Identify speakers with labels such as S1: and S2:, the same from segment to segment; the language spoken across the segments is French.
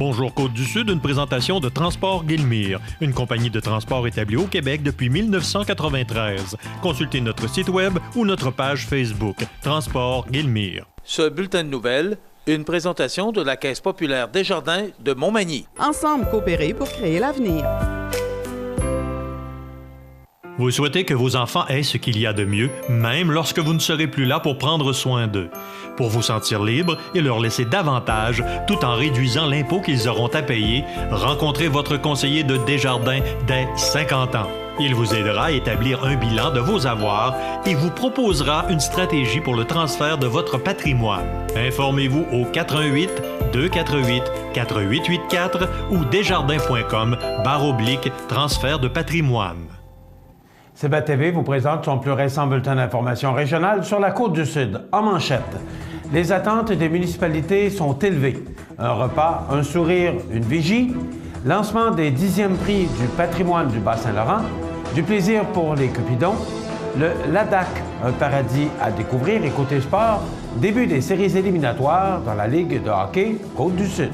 S1: Bonjour Côte-du-Sud, une présentation de Transport Guillemire, une compagnie de transport établie au Québec depuis 1993. Consultez notre site web ou notre page Facebook, Transport Guillemire.
S2: Ce bulletin de nouvelles, une présentation de la Caisse populaire Desjardins de Montmagny.
S3: Ensemble coopérer pour créer l'avenir.
S1: Vous souhaitez que vos enfants aient ce qu'il y a de mieux, même lorsque vous ne serez plus là pour prendre soin d'eux. Pour vous sentir libre et leur laisser davantage, tout en réduisant l'impôt qu'ils auront à payer, rencontrez votre conseiller de Desjardins dès 50 ans. Il vous aidera à établir un bilan de vos avoirs et vous proposera une stratégie pour le transfert de votre patrimoine. Informez-vous au 88 248 4884 ou desjardins.com/transfert de patrimoine.
S4: CBA-TV vous présente son plus récent bulletin d'information régionale sur la Côte-du-Sud. En manchette, les attentes des municipalités sont élevées. Un repas, un sourire, une vigie, lancement des 10e prix du patrimoine du Bas-Saint-Laurent, du plaisir pour les Cupidons, le Ladac, un paradis à découvrir et côté sport, début des séries éliminatoires dans la Ligue de hockey Côte-du-Sud.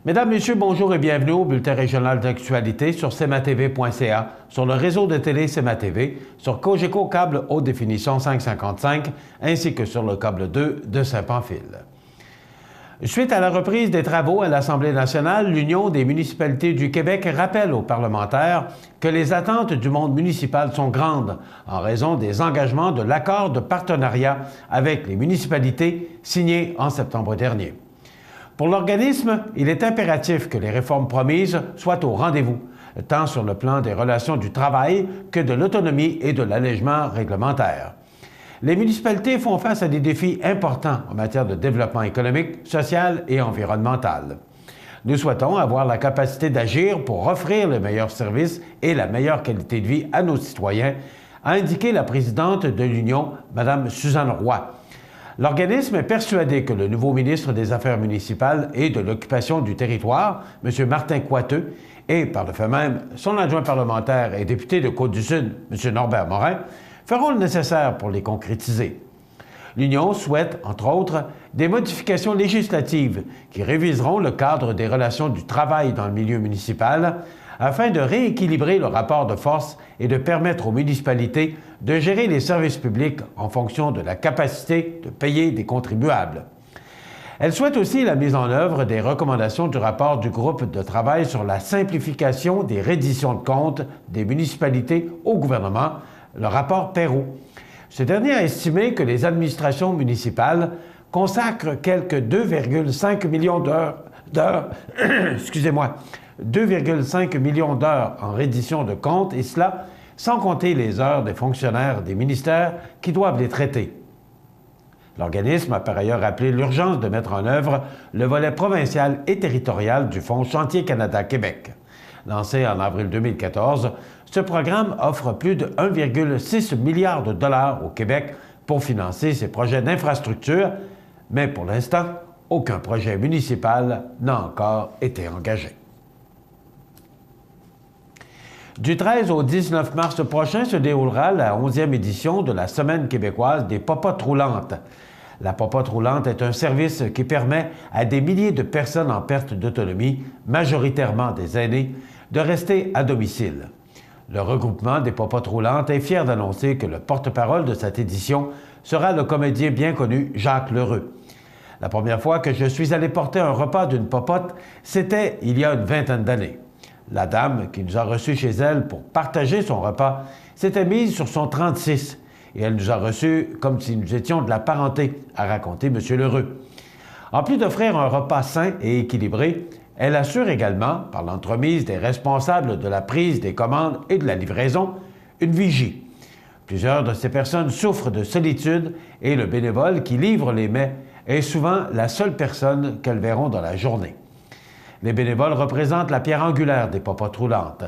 S4: Mesdames, Messieurs, bonjour et bienvenue au bulletin régional d'actualité sur cmatv.ca, sur le réseau de télé CMA-TV, sur Cogeco câble haute définition 555, ainsi que sur le câble 2 de Saint-Pamphile. Suite à la reprise des travaux à l'Assemblée nationale, l'Union des municipalités du Québec rappelle aux parlementaires que les attentes du monde municipal sont grandes en raison des engagements de l'accord de partenariat avec les municipalités signé en septembre dernier. Pour l'organisme, il est impératif que les réformes promises soient au rendez-vous, tant sur le plan des relations du travail que de l'autonomie et de l'allègement réglementaire. Les municipalités font face à des défis importants en matière de développement économique, social et environnemental. Nous souhaitons avoir la capacité d'agir pour offrir le meilleur service et la meilleure qualité de vie à nos citoyens, a indiqué la présidente de l'Union, Mme Suzanne Roy. L'organisme est persuadé que le nouveau ministre des Affaires municipales et de l'occupation du territoire, M. Martin Coiteux, et par le fait même son adjoint parlementaire et député de Côte-du-Sud, M. Norbert Morin, feront le nécessaire pour les concrétiser. L'Union souhaite, entre autres, des modifications législatives qui réviseront le cadre des relations du travail dans le milieu municipal afin de rééquilibrer le rapport de force et de permettre aux municipalités de gérer les services publics en fonction de la capacité de payer des contribuables. Elle souhaite aussi la mise en œuvre des recommandations du rapport du groupe de travail sur la simplification des redditions de comptes des municipalités au gouvernement, le rapport Perrault. Ce dernier a estimé que les administrations municipales consacrent quelques 2,5 millions d'heures 2,5 millions d'heures en reddition de comptes, et cela sans compter les heures des fonctionnaires des ministères qui doivent les traiter. L'organisme a par ailleurs rappelé l'urgence de mettre en œuvre le volet provincial et territorial du Fonds Chantier Canada-Québec. Lancé en avril 2014, ce programme offre plus de 1,6 milliard de dollars au Québec pour financer ses projets d'infrastructure, mais pour l'instant, aucun projet municipal n'a encore été engagé. Du 13 au 19 mars prochain se déroulera la 11e édition de la Semaine québécoise des popotes roulantes. La popote roulante est un service qui permet à des milliers de personnes en perte d'autonomie, majoritairement des aînés, de rester à domicile. Le regroupement des popotes roulantes est fier d'annoncer que le porte-parole de cette édition sera le comédien bien connu Jacques Lheureux. La première fois que je suis allé porter un repas d'une popote, c'était il y a une vingtaine d'années. La dame qui nous a reçus chez elle pour partager son repas s'était mise sur son 36 et elle nous a reçus comme si nous étions de la parenté, a raconté M. Lheureux. En plus d'offrir un repas sain et équilibré, elle assure également, par l'entremise des responsables de la prise des commandes et de la livraison, une vigie. Plusieurs de ces personnes souffrent de solitude et le bénévole qui livre les mets est souvent la seule personne qu'elles verront dans la journée. Les bénévoles représentent la pierre angulaire des popotes roulantes.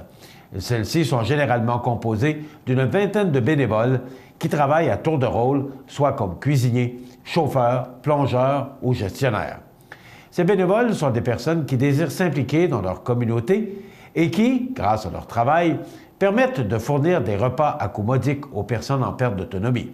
S4: Celles-ci sont généralement composées d'une vingtaine de bénévoles qui travaillent à tour de rôle, soit comme cuisiniers, chauffeurs, plongeurs ou gestionnaires. Ces bénévoles sont des personnes qui désirent s'impliquer dans leur communauté et qui, grâce à leur travail, permettent de fournir des repas à coût modique aux personnes en perte d'autonomie.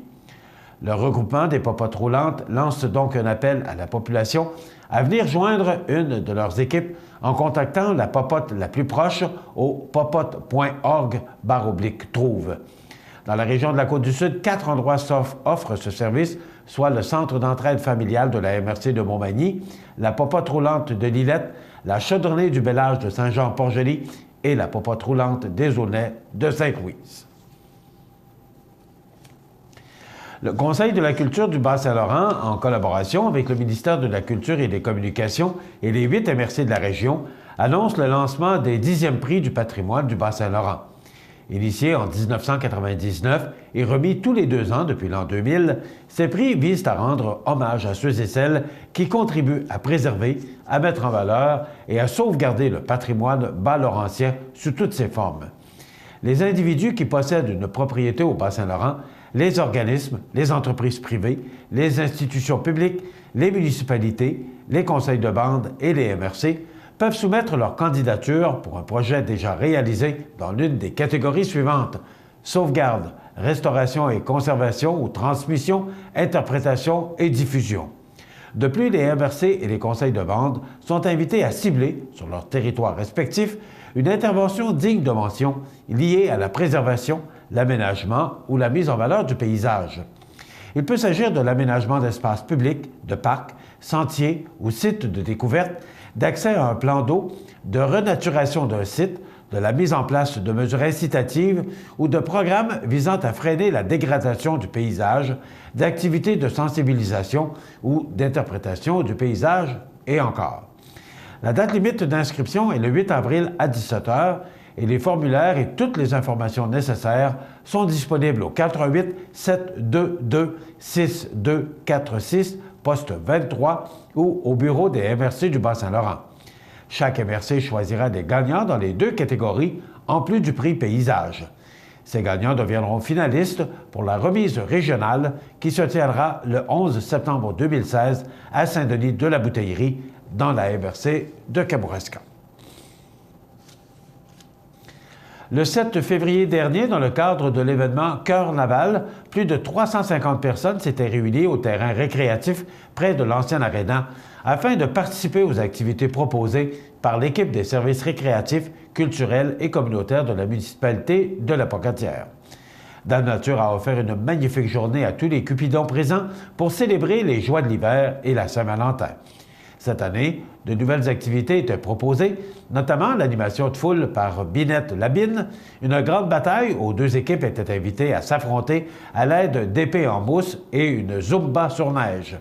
S4: Le regroupement des popotes roulantes lance donc un appel à la population à venir joindre une de leurs équipes en contactant la popote la plus proche au popote.org/trouve. Dans la région de la Côte-du-Sud, 4 endroits offrent ce service, soit le Centre d'entraide familiale de la MRC de Montmagny, la popote roulante de Lillette, la chaudronnée du Bel-Âge de Saint-Jean-Port-Joli et la popote roulante des Aulnais de Sainte-Louise. Le Conseil de la culture du Bas-Saint-Laurent, en collaboration avec le ministère de la Culture et des Communications et les 8 MRC de la région, annonce le lancement des 10e prix du patrimoine du Bas-Saint-Laurent. Initié en 1999 et remis tous les 2 ans depuis l'an 2000, ces prix visent à rendre hommage à ceux et celles qui contribuent à préserver, à mettre en valeur et à sauvegarder le patrimoine bas-laurentien sous toutes ses formes. Les individus qui possèdent une propriété au Bas-Saint-Laurent, les organismes, les entreprises privées, les institutions publiques, les municipalités, les conseils de bande et les MRC peuvent soumettre leur candidature pour un projet déjà réalisé dans l'une des catégories suivantes: sauvegarde, restauration et conservation ou transmission, interprétation et diffusion. De plus, les MRC et les conseils de bande sont invités à cibler, sur leur territoire respectif, une intervention digne de mention liée à la préservation, l'aménagement ou la mise en valeur du paysage. Il peut s'agir de l'aménagement d'espaces publics, de parcs, sentiers ou sites de découverte, d'accès à un plan d'eau, de renaturation d'un site, de la mise en place de mesures incitatives ou de programmes visant à freiner la dégradation du paysage, d'activités de sensibilisation ou d'interprétation du paysage et encore. La date limite d'inscription est le 8 avril à 17 h et les formulaires et toutes les informations nécessaires sont disponibles au 418-722-6246, poste 23 ou au bureau des MRC du Bas-Saint-Laurent. Chaque MRC choisira des gagnants dans les 2 catégories, en plus du prix paysage. Ces gagnants deviendront finalistes pour la remise régionale qui se tiendra le 11 septembre 2016 à Saint-Denis-de-la-Bouteillerie, dans la MRC de Kamouraska. Le 7 février dernier, dans le cadre de l'événement Cœur Naval, plus de 350 personnes s'étaient réunies au terrain récréatif près de l'ancienne aréna afin de participer aux activités proposées par l'équipe des services récréatifs, culturels et communautaires de la municipalité de la Pocatière. Dame Nature a offert une magnifique journée à tous les cupidons présents pour célébrer les joies de l'hiver et la Saint-Valentin. Cette année, de nouvelles activités étaient proposées, notamment l'animation de foule par Binette Labine. Une grande bataille où 2 équipes étaient invitées à s'affronter à l'aide d'épées en mousse et une zumba sur neige.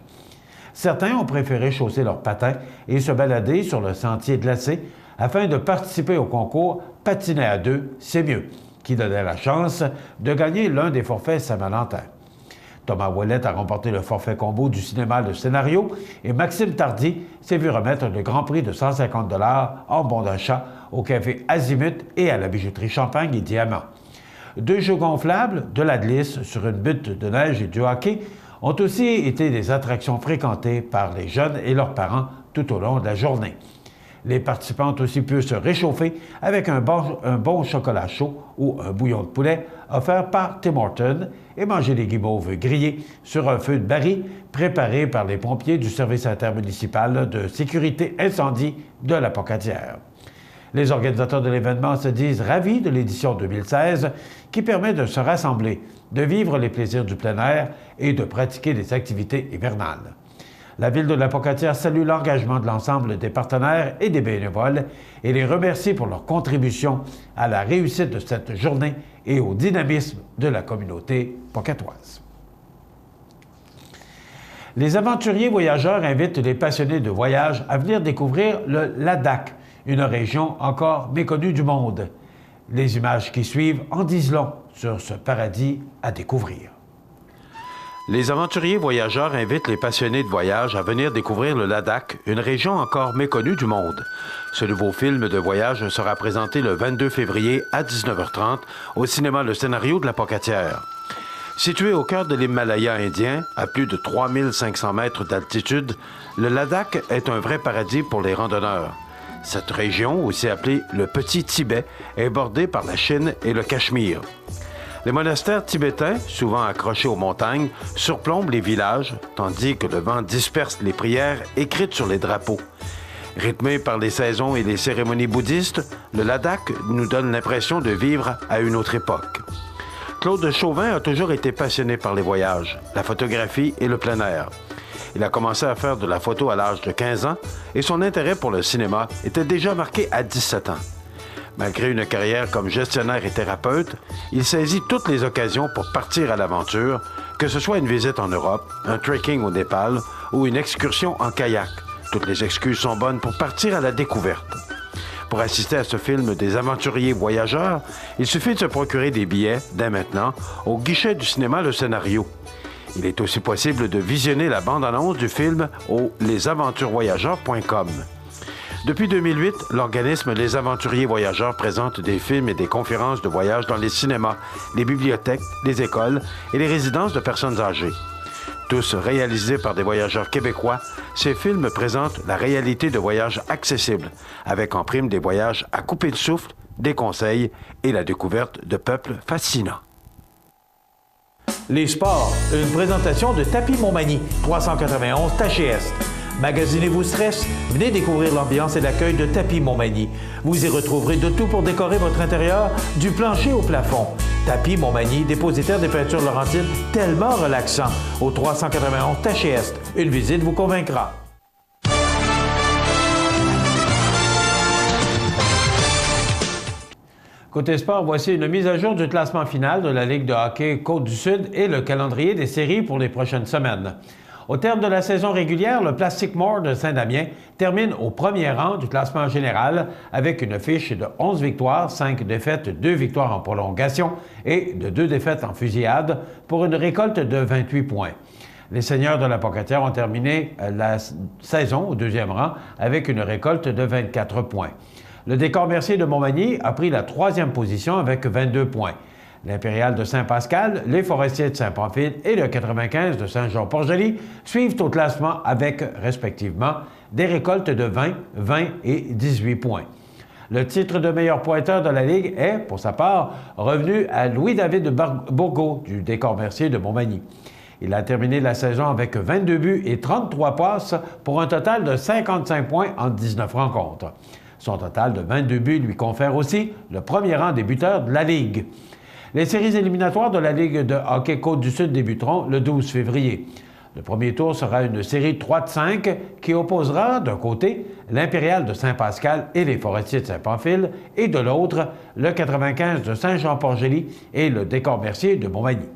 S4: Certains ont préféré chausser leurs patins et se balader sur le sentier glacé afin de participer au concours « Patiner à 2, c'est mieux », qui donnait la chance de gagner l'un des forfaits Saint-Valentin. Thomas Ouellette a remporté le forfait combo du cinéma Le Scénario et Maxime Tardy s'est vu remettre le grand prix de 150 $ en bon d'achat au café Azimut et à la bijouterie Champagne et Diamant. 2 jeux gonflables, de la glisse sur une butte de neige et du hockey ont aussi été des attractions fréquentées par les jeunes et leurs parents tout au long de la journée. Les participants ont aussi pu se réchauffer avec un bon chocolat chaud ou un bouillon de poulet offert par Tim Hortons et manger des guimauves grillées sur un feu de baril préparé par les pompiers du service intermunicipal de sécurité incendie de la Pocatière. Les organisateurs de l'événement se disent ravis de l'édition 2016 qui permet de se rassembler, de vivre les plaisirs du plein air et de pratiquer des activités hivernales. La Ville de la Pocatière salue l'engagement de l'ensemble des partenaires et des bénévoles et les remercie pour leur contribution à la réussite de cette journée et au dynamisme de la communauté pocatoise. Les aventuriers voyageurs invitent les passionnés de voyage à venir découvrir le Ladakh, une région encore méconnue du monde. Les images qui suivent en disent long sur ce paradis à découvrir. Les aventuriers voyageurs invitent les passionnés de voyage à venir découvrir le Ladakh, une région encore méconnue du monde. Ce nouveau film de voyage sera présenté le 22 février à 19h30 au cinéma Le Scénario de la Pocatière. Situé au cœur de l'Himalaya indien, à plus de 3500 mètres d'altitude, le Ladakh est un vrai paradis pour les randonneurs. Cette région, aussi appelée le Petit Tibet, est bordée par la Chine et le Cachemire. Les monastères tibétains, souvent accrochés aux montagnes, surplombent les villages, tandis que le vent disperse les prières écrites sur les drapeaux. Rythmé par les saisons et les cérémonies bouddhistes, le Ladakh nous donne l'impression de vivre à une autre époque. Claude Chauvin a toujours été passionné par les voyages, la photographie et le plein air. Il a commencé à faire de la photo à l'âge de 15 ans et son intérêt pour le cinéma était déjà marqué à 17 ans. Malgré une carrière comme gestionnaire et thérapeute, il saisit toutes les occasions pour partir à l'aventure, que ce soit une visite en Europe, un trekking au Népal ou une excursion en kayak. Toutes les excuses sont bonnes pour partir à la découverte. Pour assister à ce film des aventuriers voyageurs, il suffit de se procurer des billets, dès maintenant, au guichet du cinéma Le Scénario. Il est aussi possible de visionner la bande-annonce du film au lesaventuresvoyageurs.com. Depuis 2008, l'organisme Les Aventuriers Voyageurs présente des films et des conférences de voyage dans les cinémas, les bibliothèques, les écoles et les résidences de personnes âgées. Tous réalisés par des voyageurs québécois, ces films présentent la réalité de voyages accessibles, avec en prime des voyages à couper le souffle, des conseils et la découverte de peuples fascinants.
S5: Les sports, une présentation de Tapis Montmagny, 391 Taché-Est. Magasinez-vous stress, venez découvrir l'ambiance et l'accueil de Tapis Montmagny. Vous y retrouverez de tout pour décorer votre intérieur, du plancher au plafond. Tapis Montmagny, dépositaire des peintures Laurentide, tellement relaxant. Au 391 Taché-Est. Une visite vous convaincra. Côté sport, voici une mise à jour du classement final de la Ligue de hockey Côte-du-Sud et le calendrier des séries pour les prochaines semaines. Au terme de la saison régulière, le Plastic More de Saint-Damien termine au premier rang du classement général avec une fiche de 11 victoires, 5 défaites, 2 victoires en prolongation et de 2 défaites en fusillade pour une récolte de 28 points. Les Seigneurs de la Pocatière ont terminé la saison au deuxième rang avec une récolte de 24 points. Le Décor Mercier de Montmagny a pris la troisième position avec 22 points. L'Impérial de Saint-Pascal, les Forestiers de Saint-Pamphile et le 95 de Saint-Jean-Port-Joli suivent au classement avec, respectivement, des récoltes de 20, 20 et 18 points. Le titre de meilleur pointeur de la Ligue est, pour sa part, revenu à Louis-David Bourgault du Décor Mercier de Montmagny. Il a terminé la saison avec 22 buts et 33 passes pour un total de 55 points en 19 rencontres. Son total de 22 buts lui confère aussi le premier rang des buteurs de la Ligue. Les séries éliminatoires de la Ligue de hockey Côte-du-Sud débuteront le 12 février. Le premier tour sera une série 3 de 5 qui opposera d'un côté l'Impérial de Saint-Pascal et les Forestiers de Saint-Pamphile et de l'autre le 95 de Saint-Jean-Port-Joli et le Décor Mercier de Montmagny.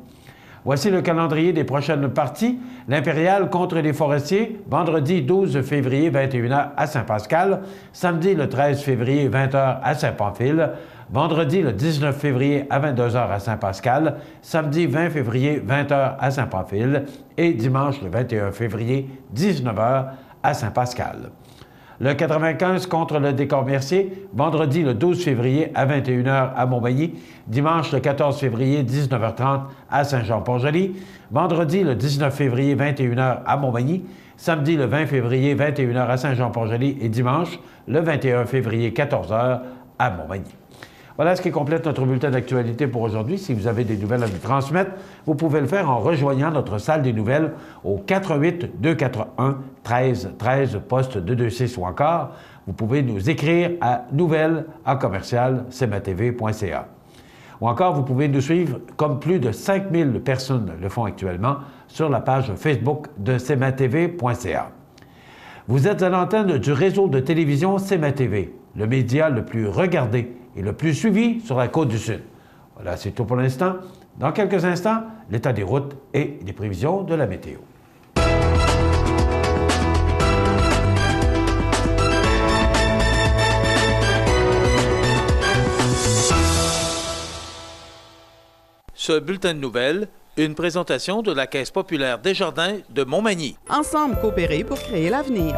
S5: Voici le calendrier des prochaines parties. L'Impérial contre les Forestiers, vendredi 12 février 21h à Saint-Pascal, samedi le 13 février 20h à Saint-Pamphile, vendredi le 19 février à 22h à Saint-Pascal, samedi 20 février 20h à Saint-Pamphile et dimanche le 21 février 19h à Saint-Pascal. Le 95 contre le Décor Mercier, vendredi le 12 février à 21h à Montmagny, dimanche le 14 février 19h30 à Saint-Jean-Port-Joli, vendredi le 19 février 21h à Montmagny, samedi le 20 février 21h à Saint-Jean-Port-Joli et dimanche le 21 février 14h à Montmagny. Voilà ce qui complète notre bulletin d'actualité pour aujourd'hui. Si vous avez des nouvelles à nous transmettre, vous pouvez le faire en rejoignant notre salle des nouvelles au 418-241-1313, poste 226 ou encore, vous pouvez nous écrire à nouvelles@cmatv.ca. Ou encore, vous pouvez nous suivre comme plus de 5000 personnes le font actuellement sur la page Facebook de cmatv.ca. Vous êtes à l'antenne du réseau de télévision CMA-TV, le média le plus regardé et le plus suivi sur la Côte-du-Sud. Voilà, c'est tout pour l'instant. Dans quelques instants, l'état des routes et les prévisions de la météo.
S2: Ce bulletin de nouvelles, une présentation de la Caisse populaire Desjardins de Montmagny.
S3: Ensemble coopérer pour créer l'avenir.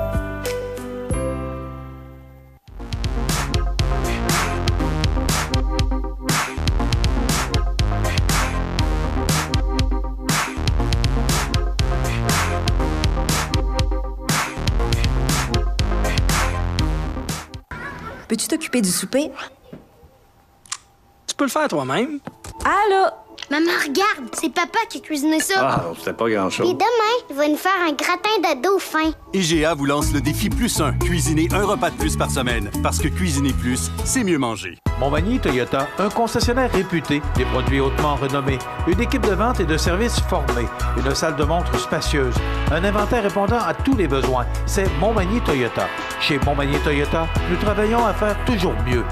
S6: Peux-tu t'occuper du souper?
S7: Tu peux le faire toi-même.
S6: Allô?
S8: Maman, regarde, c'est papa qui a cuisiné ça.
S9: Ah, c'était pas grand-chose.
S8: Et demain, il va nous faire un gratin de dauphin.
S10: IGA vous lance le défi +1. Cuisiner un repas de plus par semaine. Parce que cuisiner plus, c'est mieux manger.
S2: Montmagny Toyota, un concessionnaire réputé, des produits hautement renommés, une équipe de vente et de services formée, une salle de montre spacieuse, un inventaire répondant à tous les besoins. C'est Montmagny Toyota. Chez Montmagny Toyota, nous travaillons à faire toujours mieux.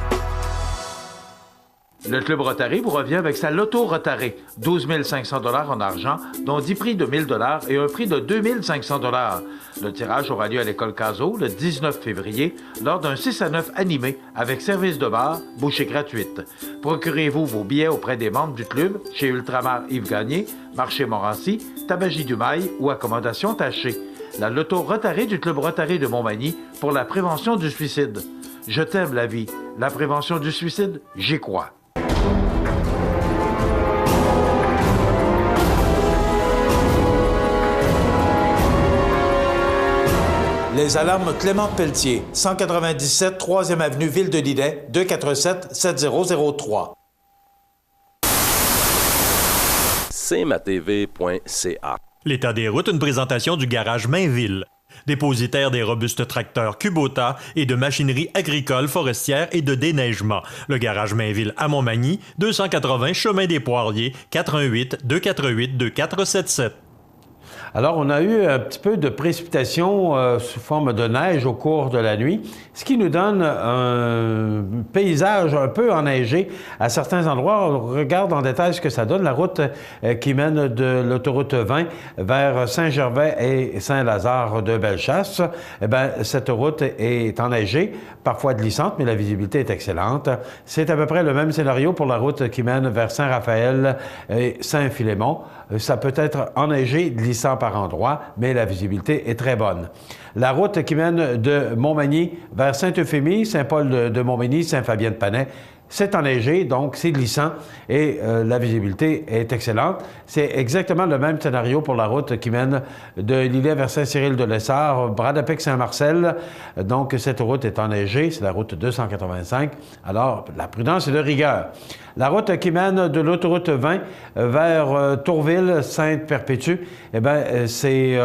S2: Le Club Rotary vous revient avec sa Loto Rotary. 12 500 $ en argent, dont 10 prix de 1 000 $ et un prix de 2 500 $. Le tirage aura lieu à l'école Cazot le 19 février lors d'un 6 à 9 animé avec service de bar, bouchée gratuite. Procurez-vous vos billets auprès des membres du club chez Ultramar Yves Gagné, Marché Morancy, Tabagie du Mail ou Accommodation Tachée. La Loto Rotary du Club Rotary de Montmagny pour la prévention du suicide. Je t'aime la vie. La prévention du suicide, j'y crois. Les alarmes Clément Pelletier, 197 3e avenue Ville de Lillet, 247-7003.
S11: cmatv.ca.
S1: L'état des routes, une présentation du garage Mainville. Dépositaire des robustes tracteurs Kubota et de machinerie agricole, forestière et de déneigement. Le garage Mainville à Montmagny, 280 chemin des Poiriers, 418-248-2477.
S5: Alors, on a eu un petit peu de précipitations sous forme de neige au cours de la nuit, ce qui nous donne un paysage un peu enneigé à certains endroits. On regarde en détail ce que ça donne. La route qui mène de l'autoroute 20 vers Saint-Gervais et Saint-Lazare de Bellechasse, eh bien, cette route est enneigée, parfois glissante, mais la visibilité est excellente. C'est à peu près le même scénario pour la route qui mène vers Saint-Raphaël et Saint-Philémon. Ça peut être enneigé, glissant par endroits, mais la visibilité est très bonne. La route qui mène de Montmagny vers Sainte-Euphémie, Saint-Paul de Montmagny, Saint-Fabien-de-Panay, c'est enneigé, donc c'est glissant et la visibilité est excellente. C'est exactement le même scénario pour la route qui mène de Lillet vers Saint-Cyril-de-Lessard, Bradapec-Saint-Marcel. Donc, cette route est enneigée, c'est la route 285. Alors, la prudence est de rigueur. La route qui mène de l'autoroute 20 vers Tourville, Sainte-Perpétue, eh bien, c'est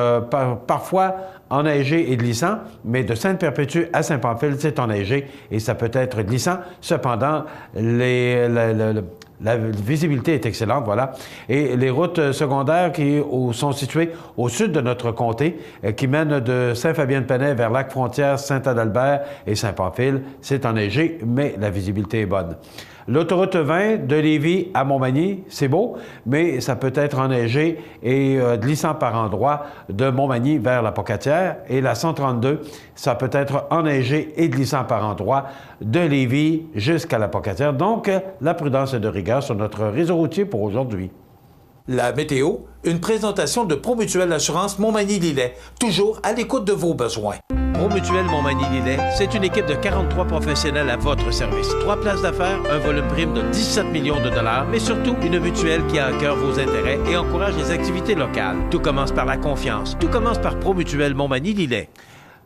S5: parfois enneigé et glissant, mais de Sainte-Perpétue à Saint-Pamphile, c'est enneigé et ça peut être glissant. Cependant, la visibilité est excellente, voilà. Et les routes secondaires qui sont situées au sud de notre comté, qui mènent de Saint-Fabien-de-Panay vers Lac-Frontière, Saint-Adalbert et Saint-Pamphile, c'est enneigé, mais la visibilité est bonne. L'autoroute 20 de Lévis à Montmagny, c'est beau, mais ça peut être enneigé et glissant par endroits de Montmagny vers la Pocatière. Et la 132, ça peut être enneigé et glissant par endroits de Lévis jusqu'à la Pocatière. Donc, la prudence est de rigueur sur notre réseau routier pour aujourd'hui.
S2: La météo, une présentation de Promutuelle Assurance Montmagny-Lillet, toujours à l'écoute de vos besoins. Promutuelle Montmagny-Lillet, c'est une équipe de 43 professionnels à votre service. 3 places d'affaires, un volume prime de 17 millions de dollars, mais surtout une mutuelle qui a à cœur vos intérêts et encourage les activités locales. Tout commence par la confiance. Tout commence par Promutuelle Montmagny-Lillet.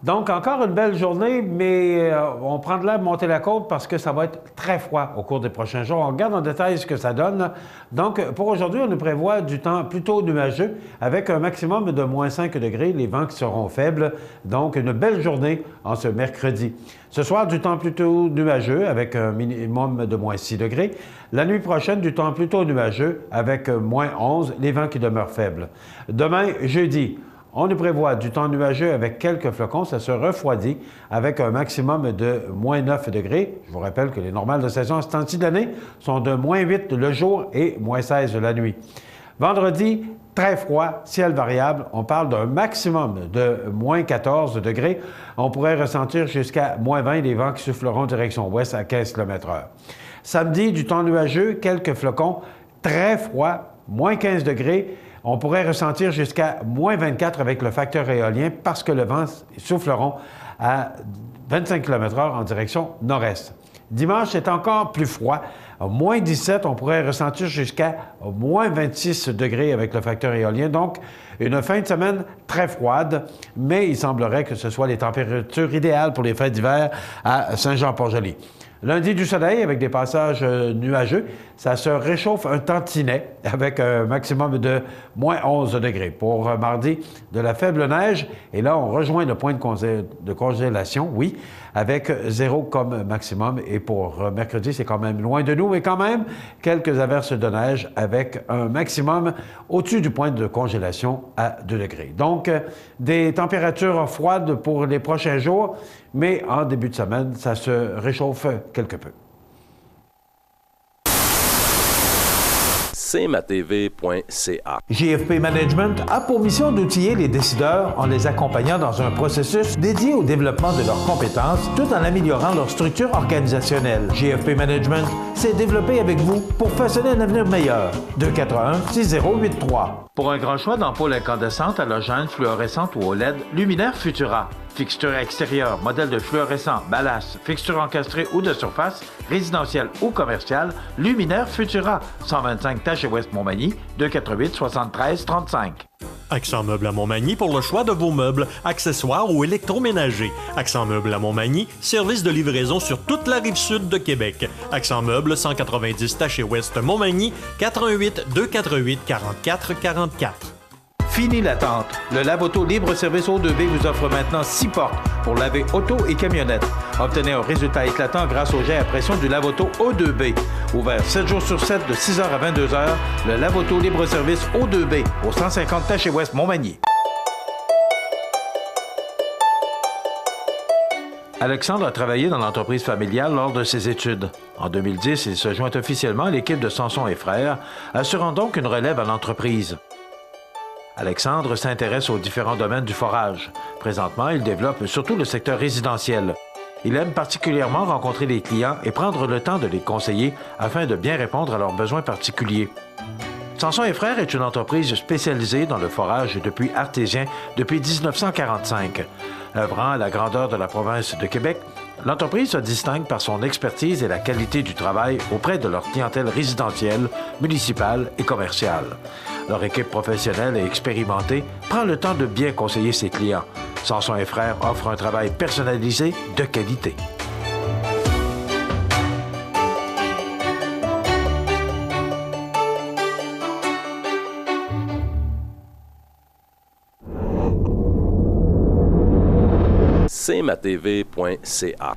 S5: Donc, encore une belle journée, mais on prend de l'air monter la côte parce que ça va être très froid au cours des prochains jours. On regarde en détail ce que ça donne. Donc, pour aujourd'hui, on nous prévoit du temps plutôt nuageux avec un maximum de moins 5 degrés, les vents qui seront faibles. Donc, une belle journée en ce mercredi. Ce soir, du temps plutôt nuageux avec un minimum de moins 6 degrés. La nuit prochaine, du temps plutôt nuageux avec moins 11, les vents qui demeurent faibles. Demain, jeudi, on nous prévoit du temps nuageux avec quelques flocons. Ça se refroidit avec un maximum de moins 9 degrés. Je vous rappelle que les normales de saison à ce temps-ci de l'année sont de moins 8 le jour et moins 16 la nuit. Vendredi, très froid, ciel variable. On parle d'un maximum de moins 14 degrés. On pourrait ressentir jusqu'à moins 20 les vents qui souffleront direction ouest à 15 km/h. Samedi, du temps nuageux, quelques flocons. très froid, moins 15 degrés. On pourrait ressentir jusqu'à moins 24 avec le facteur éolien parce que le vent souffleront à 25 km/h en direction nord-est. Dimanche, c'est encore plus froid. Moins 17, on pourrait ressentir jusqu'à moins 26 degrés avec le facteur éolien. Donc, une fin de semaine très froide, mais il semblerait que ce soit les températures idéales pour les fêtes d'hiver à Saint-Jean-Port-Joli. Lundi, du soleil avec des passages nuageux. Ça se réchauffe un tantinet avec un maximum de moins 11 degrés. Pour mardi, de la faible neige. Et là, on rejoint le point de congélation, oui, avec 0 comme maximum. Et pour mercredi, c'est quand même loin de nous, mais quand même quelques averses de neige avec un maximum au-dessus du point de congélation à 2 degrés. Donc, des températures froides pour les prochains jours, mais en début de semaine, ça se réchauffe quelque peu.
S7: cmatv.ca.
S5: JFP Management a pour mission d'outiller les décideurs en les accompagnant dans un processus dédié au développement de leurs compétences tout en améliorant leur structure organisationnelle. JFP Management s'est développé avec vous pour façonner un avenir meilleur. 241-6083.
S2: Pour un grand choix d'ampoules incandescentes, halogènes, fluorescentes ou OLED, Luminaire Futura. Fixture extérieure, modèle de fluorescent, ballast, fixture encastrée ou de surface, résidentielle ou commerciale, Luminaire Futura. 125 Taché-Ouest Montmagny, 248-73-35.
S1: Accent Meubles à Montmagny pour le choix de vos meubles, accessoires ou électroménagers. Accent Meubles à Montmagny, service de livraison sur toute la rive sud de Québec. Accent Meubles, 190 Taché-Ouest Montmagny, 418-248-4444.
S2: Fini l'attente. Le lave-auto libre-service O2B vous offre maintenant 6 portes pour laver auto et camionnette. Obtenez un résultat éclatant grâce au jet à pression du lave-auto O2B. Ouvert 7 jours sur 7 de 6h à 22h, le lave-auto libre-service O2B au 150 Taché-Ouest Montmagny. Alexandre a travaillé dans l'entreprise familiale lors de ses études. En 2010, il se joint officiellement à l'équipe de Sanson et Frères, assurant donc une relève à l'entreprise. Alexandre s'intéresse aux différents domaines du forage. Présentement, il développe surtout le secteur résidentiel. Il aime particulièrement rencontrer les clients et prendre le temps de les conseiller afin de bien répondre à leurs besoins particuliers. Sanson et Frères est une entreprise spécialisée dans le forage depuis artésien depuis 1945. Œuvrant à la grandeur de la province de Québec, l'entreprise se distingue par son expertise et la qualité du travail auprès de leur clientèle résidentielle, municipale et commerciale. Leur équipe professionnelle et expérimentée prend le temps de bien conseiller ses clients. Sanson et Frères offre un travail personnalisé de qualité.
S7: cmatv.ca.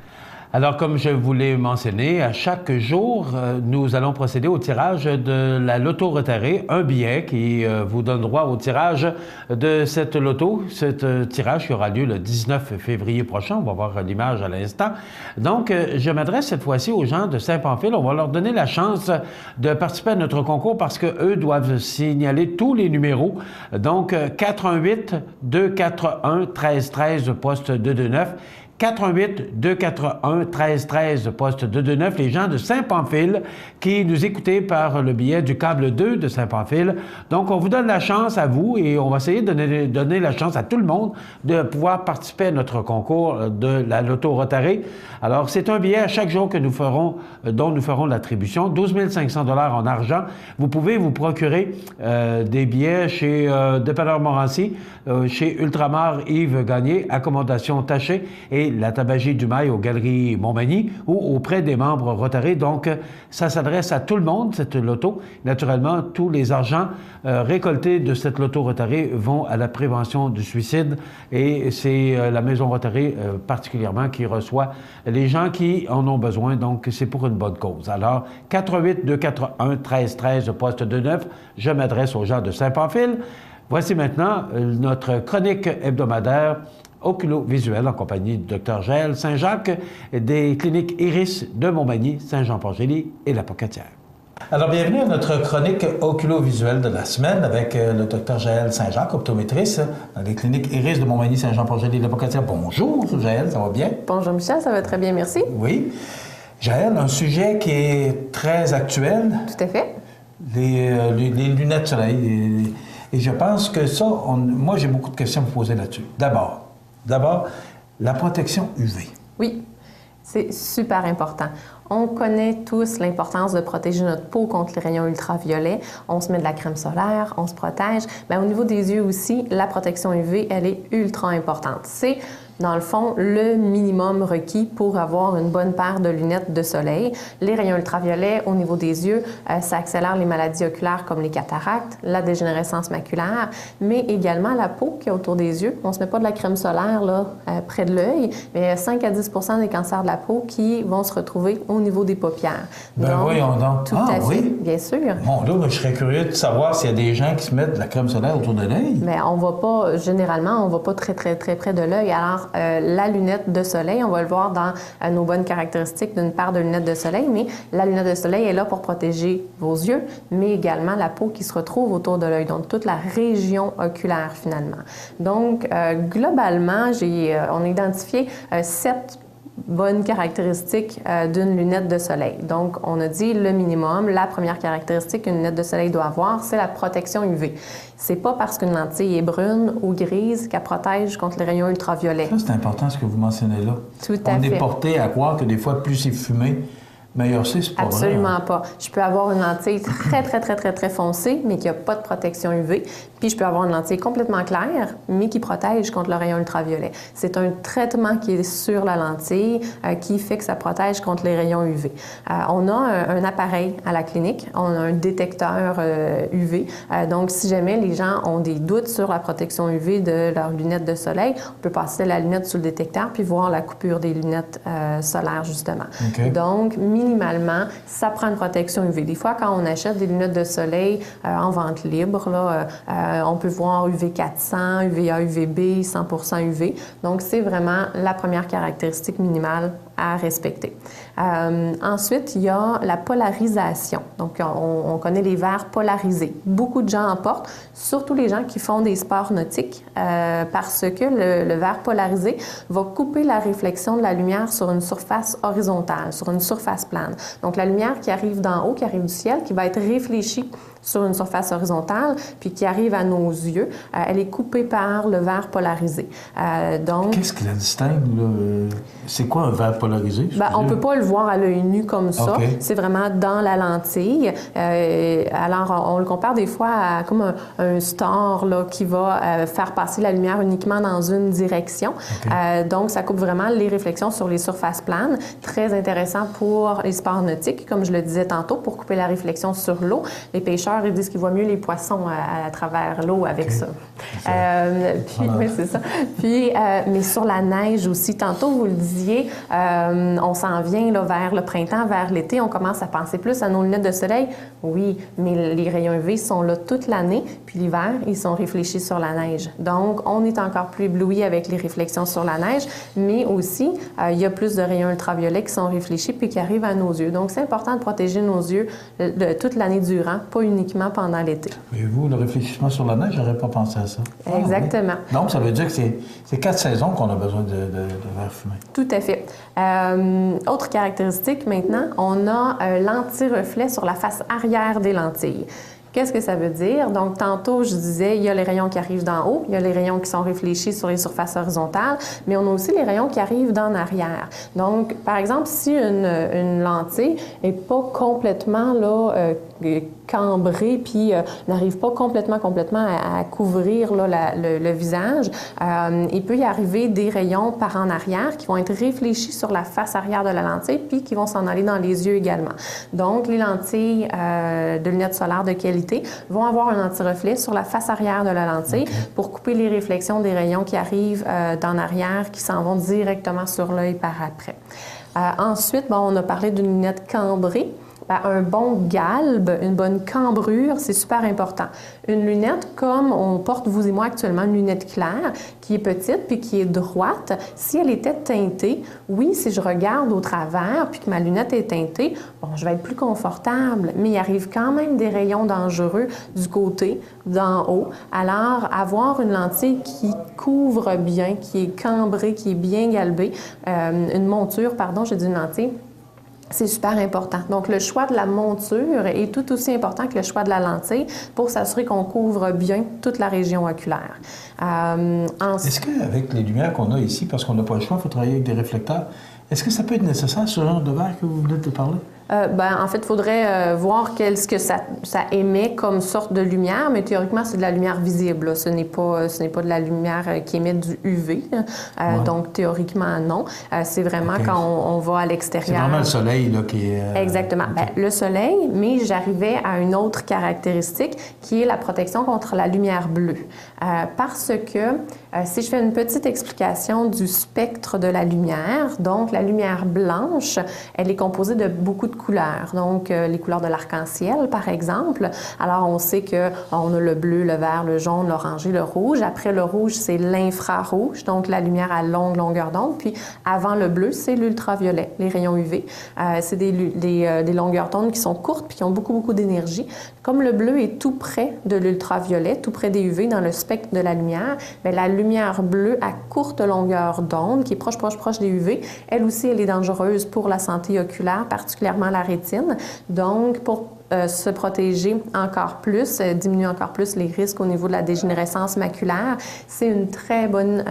S5: Alors, comme je vous l'ai mentionné, à chaque jour, nous allons procéder au tirage de la loto retirée, un billet qui vous donne droit au tirage de cette loto. Ce tirage qui aura lieu le 19 février prochain. On va voir l'image à l'instant. Donc, je m'adresse cette fois-ci aux gens de Saint-Pamphile. On va leur donner la chance de participer à notre concours parce qu'eux doivent signaler tous les numéros. Donc, 418-241-1313, poste 229. 418-241-1313, poste 229, les gens de Saint-Pamphile qui nous écoutaient par le biais du câble 2 de Saint-Pamphile. Donc, on vous donne la chance à vous et on va essayer de donner la chance à tout le monde de pouvoir participer à notre concours de la loto retirée. Alors, c'est un billet à chaque jour que nous ferons, dont nous ferons l'attribution, 12 500 $ en argent. Vous pouvez vous procurer des billets chez Dépanneur Morancy, chez Ultramar Yves Gagné, Accommodation Taché et la Tabagie du Mail aux Galeries Montmagny ou auprès des membres Rotaré. Donc, ça s'adresse à tout le monde, cette loto. Naturellement, tous les argents récoltés de cette loto Rotaré vont à la prévention du suicide et c'est la Maison Rotaré particulièrement qui reçoit les gens qui en ont besoin. Donc, c'est pour une bonne cause. Alors, 418-241-1313, poste 29, je m'adresse aux gens de Saint-Pamphile. Voici maintenant notre chronique hebdomadaire oculo-visuelle en compagnie du Dr Jaël Saint-Jacques des cliniques Iris de Montmagny, Saint-Jean-Port-Joli et La Pocatière. Alors, bienvenue à notre chronique oculo-visuelle de la semaine avec le Dr Jaël Saint-Jacques, optométriste dans les cliniques Iris de Montmagny, Saint-Jean-Port-Joli et La Pocatière. Bonjour, Jaël, ça va bien?
S9: Bonjour, Michel, ça va très bien, merci.
S5: Oui. Jaël, un sujet qui est très actuel.
S9: Tout à fait. les lunettes de soleil. Et je pense que ça, moi, j'ai beaucoup de questions à vous poser là-dessus. D'abord, la protection UV.
S11: Oui, c'est super important. On connaît tous l'importance de protéger notre peau contre les rayons ultraviolets. On se met de la crème solaire, on se protège. Bien, au niveau des yeux aussi, la protection UV, elle est ultra importante. C'est, dans le fond, le minimum requis pour avoir une bonne paire de lunettes de soleil. Les rayons ultraviolets, au niveau des yeux, ça accélère les maladies oculaires comme les cataractes, la dégénérescence maculaire, mais également la peau qui est autour des yeux. On ne se met pas de la crème solaire là, près de l'œil, mais il y a 5 à 10 des cancers de la peau qui vont se retrouver au niveau des paupières.
S9: Ben voyons donc.
S11: Tout à fait,
S9: oui?
S11: Bien sûr.
S9: Bon, là, je serais curieux de savoir s'il y a des gens qui se mettent de la crème solaire autour de l'œil.
S11: Bien, on va pas, généralement, on va pas très près de l'œil. Alors, la lunette de soleil, on va le voir dans nos bonnes caractéristiques d'une paire de lunettes de soleil, mais la lunette de soleil est là pour protéger vos yeux, mais également la peau qui se retrouve autour de l'œil, donc toute la région oculaire, finalement. Donc, globalement, on a identifié 7 bonnes caractéristiques d'une lunette de soleil. Donc, on a dit le minimum, la première caractéristique qu'une lunette de soleil doit avoir, c'est la protection UV. C'est pas parce qu'une lentille est brune ou grise qu'elle protège contre les rayons ultraviolets.
S9: Ça, c'est important ce que vous mentionnez là.
S11: Tout à fait.
S9: On est porté à croire que des fois, plus c'est fumé, meilleur c'est pas vrai.
S11: Absolument pas. Je peux avoir une lentille très foncée, mais qui n'a pas de protection UV. Puis je peux avoir une lentille complètement claire, mais qui protège contre le rayon ultraviolet. C'est un traitement qui est sur la lentille qui fait que ça protège contre les rayons UV. On a un appareil à la clinique, on a un détecteur UV. Donc, si jamais les gens ont des doutes sur la protection UV de leurs lunettes de soleil, on peut passer la lunette sous le détecteur puis voir la coupure des lunettes solaires, justement. Okay. Donc, minimalement, ça prend une protection UV. Des fois, quand on achète des lunettes de soleil en vente libre, là, on peut voir UV 400, UVA, UVB, 100% UV. Donc, c'est vraiment la première caractéristique minimale à respecter. Ensuite, il y a la polarisation. Donc, on connaît les verres polarisés. Beaucoup de gens en portent, surtout les gens qui font des sports nautiques, parce que le verre polarisé va couper la réflexion de la lumière sur une surface horizontale, sur une surface plane. Donc, la lumière qui arrive d'en haut, qui arrive du ciel, qui va être réfléchie sur une surface horizontale, puis qui arrive à nos yeux, elle est coupée par le verre polarisé. Donc,
S9: qu'est-ce qui la distingue, là? C'est quoi un verre polarisé?
S11: Ben, on ne peut pas le voir à l'œil nu comme ça. Okay. C'est vraiment dans la lentille. Alors, on le compare des fois à comme un star là, qui va faire passer la lumière uniquement dans une direction. Okay. Donc, ça coupe vraiment les réflexions sur les surfaces planes. Très intéressant pour les sports nautiques, comme je le disais tantôt, pour couper la réflexion sur l'eau. Les pêcheurs, ils disent qu'ils voient mieux les poissons à travers l'eau avec okay. ça. Puis, oui, c'est ça. Puis, mais sur la neige aussi, tantôt, vous le disiez, on s'en vient là, vers le printemps, vers l'été, on commence à penser plus à nos lunettes de soleil. Oui, mais les rayons UV sont là toute l'année, puis l'hiver, ils sont réfléchis sur la neige. Donc, on est encore plus ébloui avec les réflexions sur la neige, mais aussi, il y a plus de rayons ultraviolets qui sont réfléchis puis qui arrivent à nos yeux. Donc, c'est important de protéger nos yeux toute l'année durant, pas uniquement pendant l'été.
S9: Et vous, le réfléchissement sur la neige, j'aurais pas pensé à ça.
S11: Exactement.
S9: Oui. Donc, ça veut dire que c'est 4 saisons qu'on a besoin de verre fumé.
S11: Tout à fait. Autre caractéristique maintenant, on a l'anti-reflet sur la face arrière des lentilles. Qu'est-ce que ça veut dire? Donc, tantôt, je disais, il y a les rayons qui arrivent d'en haut, il y a les rayons qui sont réfléchis sur les surfaces horizontales, mais on a aussi les rayons qui arrivent d'en arrière. Donc, par exemple, si une lentille n'est pas complètement là, cambrée, puis n'arrive pas complètement à couvrir là, le visage, il peut y arriver des rayons par en arrière qui vont être réfléchis sur la face arrière de la lentille, puis qui vont s'en aller dans les yeux également. Donc, les lentilles de lunettes solaires de qualité vont avoir un anti-reflet sur la face arrière de la lentille pour couper les réflexions des rayons qui arrivent d'en arrière, qui s'en vont directement sur l'œil par après. Ensuite, bon, on a parlé d'une lunette cambrée. Un bon galbe, une bonne cambrure, c'est super important. Une lunette, comme on porte, vous et moi, actuellement, une lunette claire, qui est petite puis qui est droite, si elle était teintée, oui, si je regarde au travers puis que ma lunette est teintée, bon, je vais être plus confortable, mais il arrive quand même des rayons dangereux du côté, d'en haut. Alors, avoir une lentille qui couvre bien, qui est cambrée, qui est bien galbée, une monture, pardon, j'ai dit une lentille, C'est super important. Donc, le choix de la monture est tout aussi important que le choix de la lentille pour s'assurer qu'on couvre bien toute la région oculaire.
S9: Est-ce qu'avec les lumières qu'on a ici, parce qu'on n'a pas le choix, il faut travailler avec des réflecteurs, est-ce que ça peut être nécessaire, ce genre de verre que vous venez de parler?
S11: En fait, il faudrait voir ce que ça émet comme sorte de lumière, mais théoriquement, c'est de la lumière visible. Là. Ce n'est pas de la lumière qui émet du UV. Donc, théoriquement, non. C'est vraiment quand on va à l'extérieur.
S9: C'est vraiment le soleil là, qui est...
S11: Exactement. Le soleil, mais j'arrivais à une autre caractéristique qui est la protection contre la lumière bleue. Parce que si je fais une petite explication du spectre de la lumière, donc la lumière blanche, elle est composée de beaucoup de couleurs. Donc, les couleurs de l'arc-en-ciel, par exemple. Alors, on sait qu'on a le bleu, le vert, le jaune, l'orangé, le rouge. Après, le rouge, c'est l'infrarouge, donc la lumière à longue longueur d'onde. Puis, avant le bleu, c'est l'ultraviolet, les rayons UV. C'est des longueurs d'onde qui sont courtes puis qui ont beaucoup, beaucoup d'énergie. Comme le bleu est tout près de l'ultraviolet, tout près des UV dans le spectre de la lumière, bien, la lumière bleue à courte longueur d'onde, qui est proche des UV, elle aussi, elle est dangereuse pour la santé oculaire, particulièrement la rétine. Donc, pour se protéger encore plus, diminuer encore plus les risques au niveau de la dégénérescence maculaire, c'est une très bonne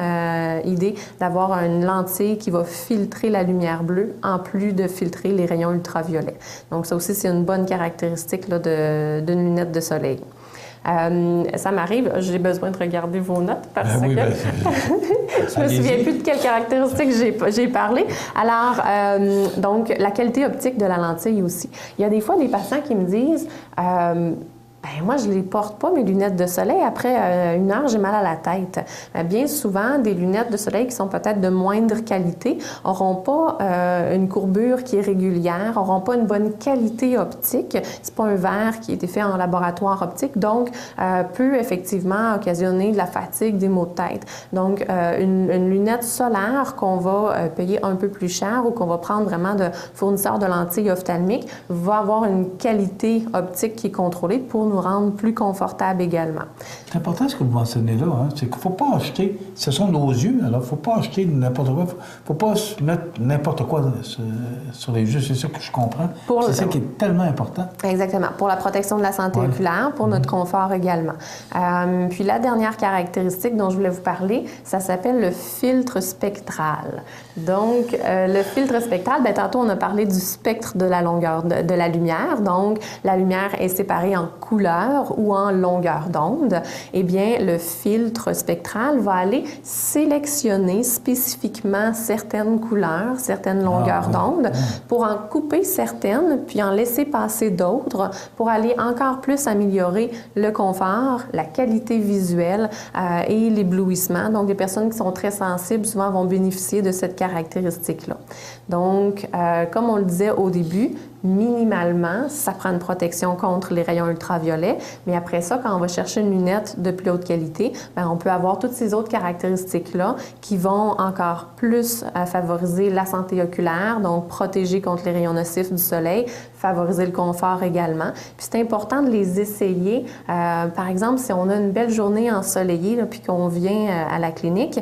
S11: idée d'avoir une lentille qui va filtrer la lumière bleue en plus de filtrer les rayons ultraviolets. Donc, ça aussi, c'est une bonne caractéristique d'une lunette de soleil. Ça m'arrive, j'ai besoin de regarder vos notes parce que je me souviens plus de quelles caractéristiques j'ai parlé. Alors, donc, la qualité optique de la lentille aussi. Il y a des fois des patients qui me disent moi, je ne les porte pas, mes lunettes de soleil. Après 1 heure, j'ai mal à la tête. Bien souvent, des lunettes de soleil qui sont peut-être de moindre qualité n'auront pas une courbure qui est régulière, n'auront pas une bonne qualité optique. C'est pas un verre qui a été fait en laboratoire optique, donc peut effectivement occasionner de la fatigue, des maux de tête. Donc, une lunette solaire qu'on va payer un peu plus cher ou qu'on va prendre vraiment de fournisseurs de lentilles ophtalmiques va avoir une qualité optique qui est contrôlée pour nous rendre plus confortables également.
S9: C'est important ce que vous mentionnez là, hein? C'est qu'il ne faut pas acheter, ce sont nos yeux, alors il ne faut pas acheter n'importe quoi, il ne faut pas se mettre n'importe quoi sur les yeux, c'est ça que je comprends. C'est ça qui est tellement important.
S11: Exactement, pour la protection de la santé oculaire, pour notre confort également. Puis la dernière caractéristique dont je voulais vous parler, ça s'appelle le filtre spectral. Donc, le filtre spectral, tantôt on a parlé du spectre de la longueur de la lumière, donc la lumière est séparée en couleur ou en longueur d'onde. Eh bien, le filtre spectral va aller sélectionner spécifiquement certaines couleurs, certaines longueurs d'onde pour en couper certaines, puis en laisser passer d'autres pour aller encore plus améliorer le confort, la qualité visuelle et l'éblouissement. Donc, les personnes qui sont très sensibles souvent vont bénéficier de cette caractéristique-là. Donc, comme on le disait au début, minimalement, ça prend une protection contre les rayons ultraviolets, mais après ça, quand on va chercher une lunette de plus haute qualité, on peut avoir toutes ces autres caractéristiques-là qui vont encore plus favoriser la santé oculaire, donc protéger contre les rayons nocifs du soleil, favoriser le confort également. Puis c'est important de les essayer. Par exemple, si on a une belle journée ensoleillée, là, puis qu'on vient à la clinique,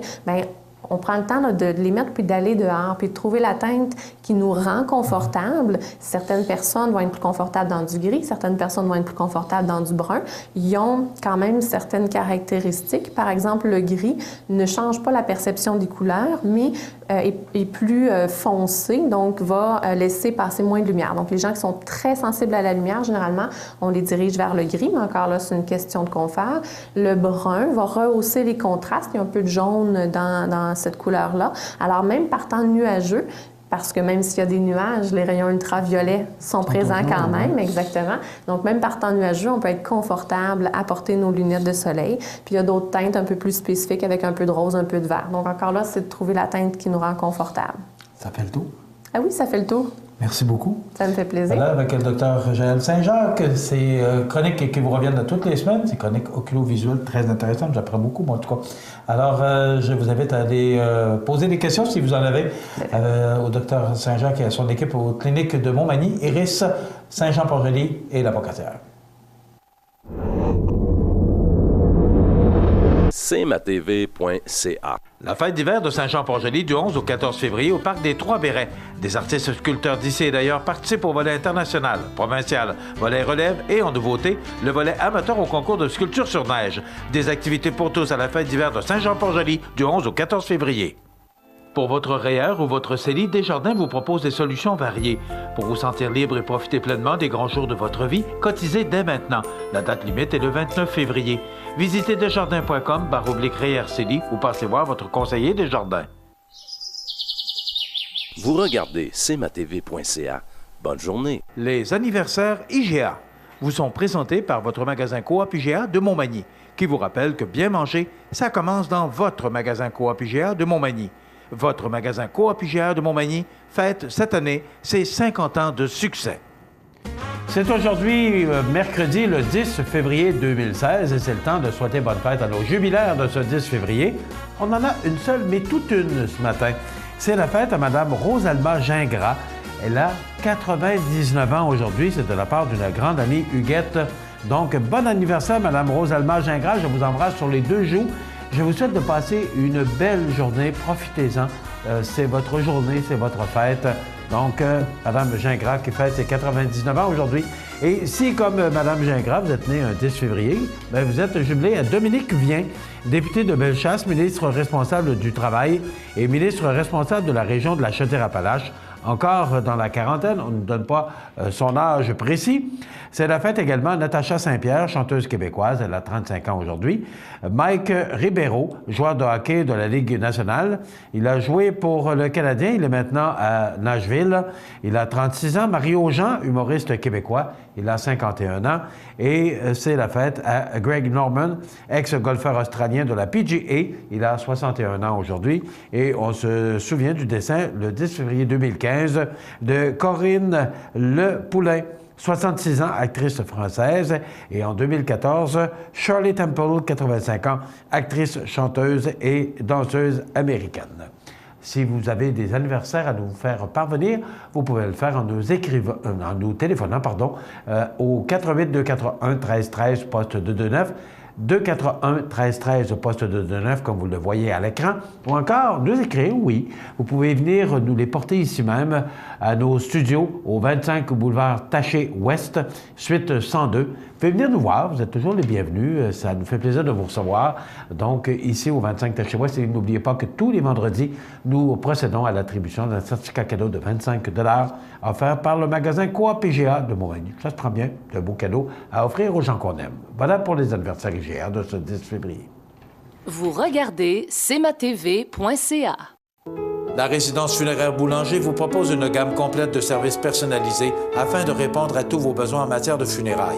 S11: on prend le temps de les mettre puis d'aller dehors, puis de trouver la teinte qui nous rend confortable. Certaines personnes vont être plus confortables dans du gris, certaines personnes vont être plus confortables dans du brun. Ils ont quand même certaines caractéristiques. Par exemple, le gris ne change pas la perception des couleurs, mais est plus foncé, donc va laisser passer moins de lumière. Donc, les gens qui sont très sensibles à la lumière, généralement, on les dirige vers le gris, mais encore là, c'est une question de confort. Le brun va rehausser les contrastes. Il y a un peu de jaune dans cette couleur-là. Alors, même par temps nuageux, parce que même s'il y a des nuages, les rayons ultraviolets sont présents quand même, exactement. Donc, même par temps nuageux, on peut être confortable à porter nos lunettes de soleil. Puis, il y a d'autres teintes un peu plus spécifiques avec un peu de rose, un peu de vert. Donc, encore là, c'est de trouver la teinte qui nous rend confortable.
S9: Ça fait le tour?
S11: Ah oui, ça fait le tour.
S9: Merci beaucoup.
S11: Ça me fait plaisir.
S9: Voilà, avec le docteur Jaël Saint-Jacques, c'est chroniques qui vous reviennent toutes les semaines. C'est chroniques oculo-visuelles très intéressantes. J'apprends beaucoup, moi, en tout cas. Alors, je vous invite à aller poser des questions, si vous en avez, au docteur Saint-Jacques et à son équipe aux cliniques de Montmagny, Iris, Saint-Jean-Port-Joli et La Pocatière.
S7: cmatv.ca.
S2: La fête d'hiver de Saint-Jean-Port-Joli du 11 au 14 février au Parc des Trois-Bérets. Des artistes sculpteurs d'ici et d'ailleurs participent au volet international, provincial, volet relève et en nouveauté, le volet amateur au concours de sculpture sur neige. Des activités pour tous à la fête d'hiver de Saint-Jean-Port-Joli du 11 au 14 février. Pour votre REER ou votre CELI, Desjardins vous propose des solutions variées. Pour vous sentir libre et profiter pleinement des grands jours de votre vie, cotisez dès maintenant. La date limite est le 29 février. Visitez desjardins.com/REER-CELI ou passez voir votre conseiller Desjardins.
S7: Vous regardez cmatv.ca. Bonne journée.
S2: Les anniversaires IGA vous sont présentés par votre magasin Coop IGA de Montmagny, qui vous rappelle que bien manger, ça commence dans votre magasin Coop IGA de Montmagny. Votre magasin Coop IGA de Montmagny fête cette année ses 50 ans de succès.
S5: C'est aujourd'hui, mercredi, le 10 février 2016, et c'est le temps de souhaiter bonne fête à nos jubilaires de ce 10 février. On en a une seule, mais toute une ce matin. C'est la fête à Mme Rosalba Gingras. Elle a 99 ans aujourd'hui. C'est de la part d'une grande amie, Huguette. Donc, bon anniversaire, Mme Rosalba Gingras. Je vous embrasse sur les deux joues. Je vous souhaite de passer une belle journée. Profitez-en. C'est votre journée, c'est votre fête. Donc, Mme Gingras qui fête ses 99 ans aujourd'hui. Et si, comme Mme Gingras, vous êtes né un 10 février, bien, vous êtes jumelé à Dominique Vien, député de Bellechasse, ministre responsable du Travail et ministre responsable de la région de la Chaudière-Appalaches. Encore dans la quarantaine, on ne donne pas son âge précis. C'est la fête également Natacha Saint-Pierre, chanteuse québécoise, elle a 35 ans aujourd'hui. Mike Ribeiro, joueur de hockey de la Ligue nationale. Il a joué pour le Canadien, il est maintenant à Nashville. Il a 36 ans. Mario Jean, humoriste québécois, il a 51 ans. Et c'est la fête à Greg Norman, ex-golfeur australien de la PGA. Il a 61 ans aujourd'hui. Et on se souvient du décès, le 10 février 2015, de Corinne Le Poulain. 66 ans, actrice française, et en 2014, Shirley Temple, 85 ans, actrice, chanteuse et danseuse américaine. Si vous avez des anniversaires à nous faire parvenir, vous pouvez le faire en nous téléphonant au 88-241-1313, poste 229, 241-1313 au poste 229, comme vous le voyez à l'écran, ou encore nous écrire, oui. Vous pouvez venir nous les porter ici même à nos studios au 25 boulevard Taché-Ouest, suite 102. Vous pouvez venir nous voir, vous êtes toujours les bienvenus, ça nous fait plaisir de vous recevoir. Donc ici au 25 Taché-Ouest, et n'oubliez pas que tous les vendredis, nous procédons à l'attribution d'un certificat cadeau de 25 $ offert par le magasin Coop IGA de Montmagny. Ça se prend bien, c'est un beau cadeau à offrir aux gens qu'on aime. Voilà pour les anniversaires IGA de ce 10 février.
S12: Vous regardez cmatv.ca.
S2: La résidence funéraire Boulanger vous propose une gamme complète de services personnalisés afin de répondre à tous vos besoins en matière de funérailles.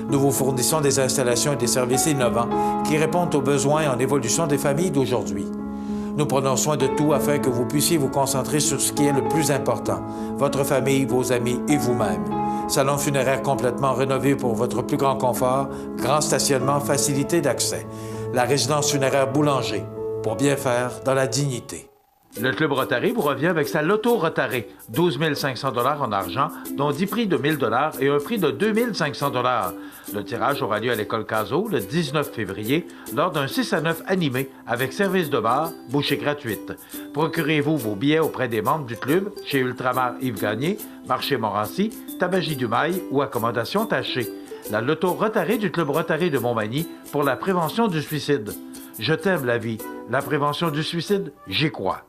S2: Nous vous fournissons des installations et des services innovants qui répondent aux besoins en évolution des familles d'aujourd'hui. Nous prenons soin de tout afin que vous puissiez vous concentrer sur ce qui est le plus important, votre famille, vos amis et vous-même. Salon funéraire complètement rénové pour votre plus grand confort, grand stationnement, facilité d'accès. La résidence funéraire Boulanger, pour bien faire dans la dignité. Le Club Rotary vous revient avec sa Loto Rotary. 12 500 $ en argent, dont 10 prix de 1 000 $ et un prix de 2 500 $. Le tirage aura lieu à l'école Cazot le 19 février lors d'un 6 à 9 animé avec service de bar, bouchée gratuite. Procurez-vous vos billets auprès des membres du club chez Ultramar Yves Gagné, Marché Morancy, Tabagie du Mail ou Accommodation Tachée. La Loto Rotary du Club Rotary de Montmagny pour la prévention du suicide. Je t'aime la vie. La prévention du suicide, j'y crois.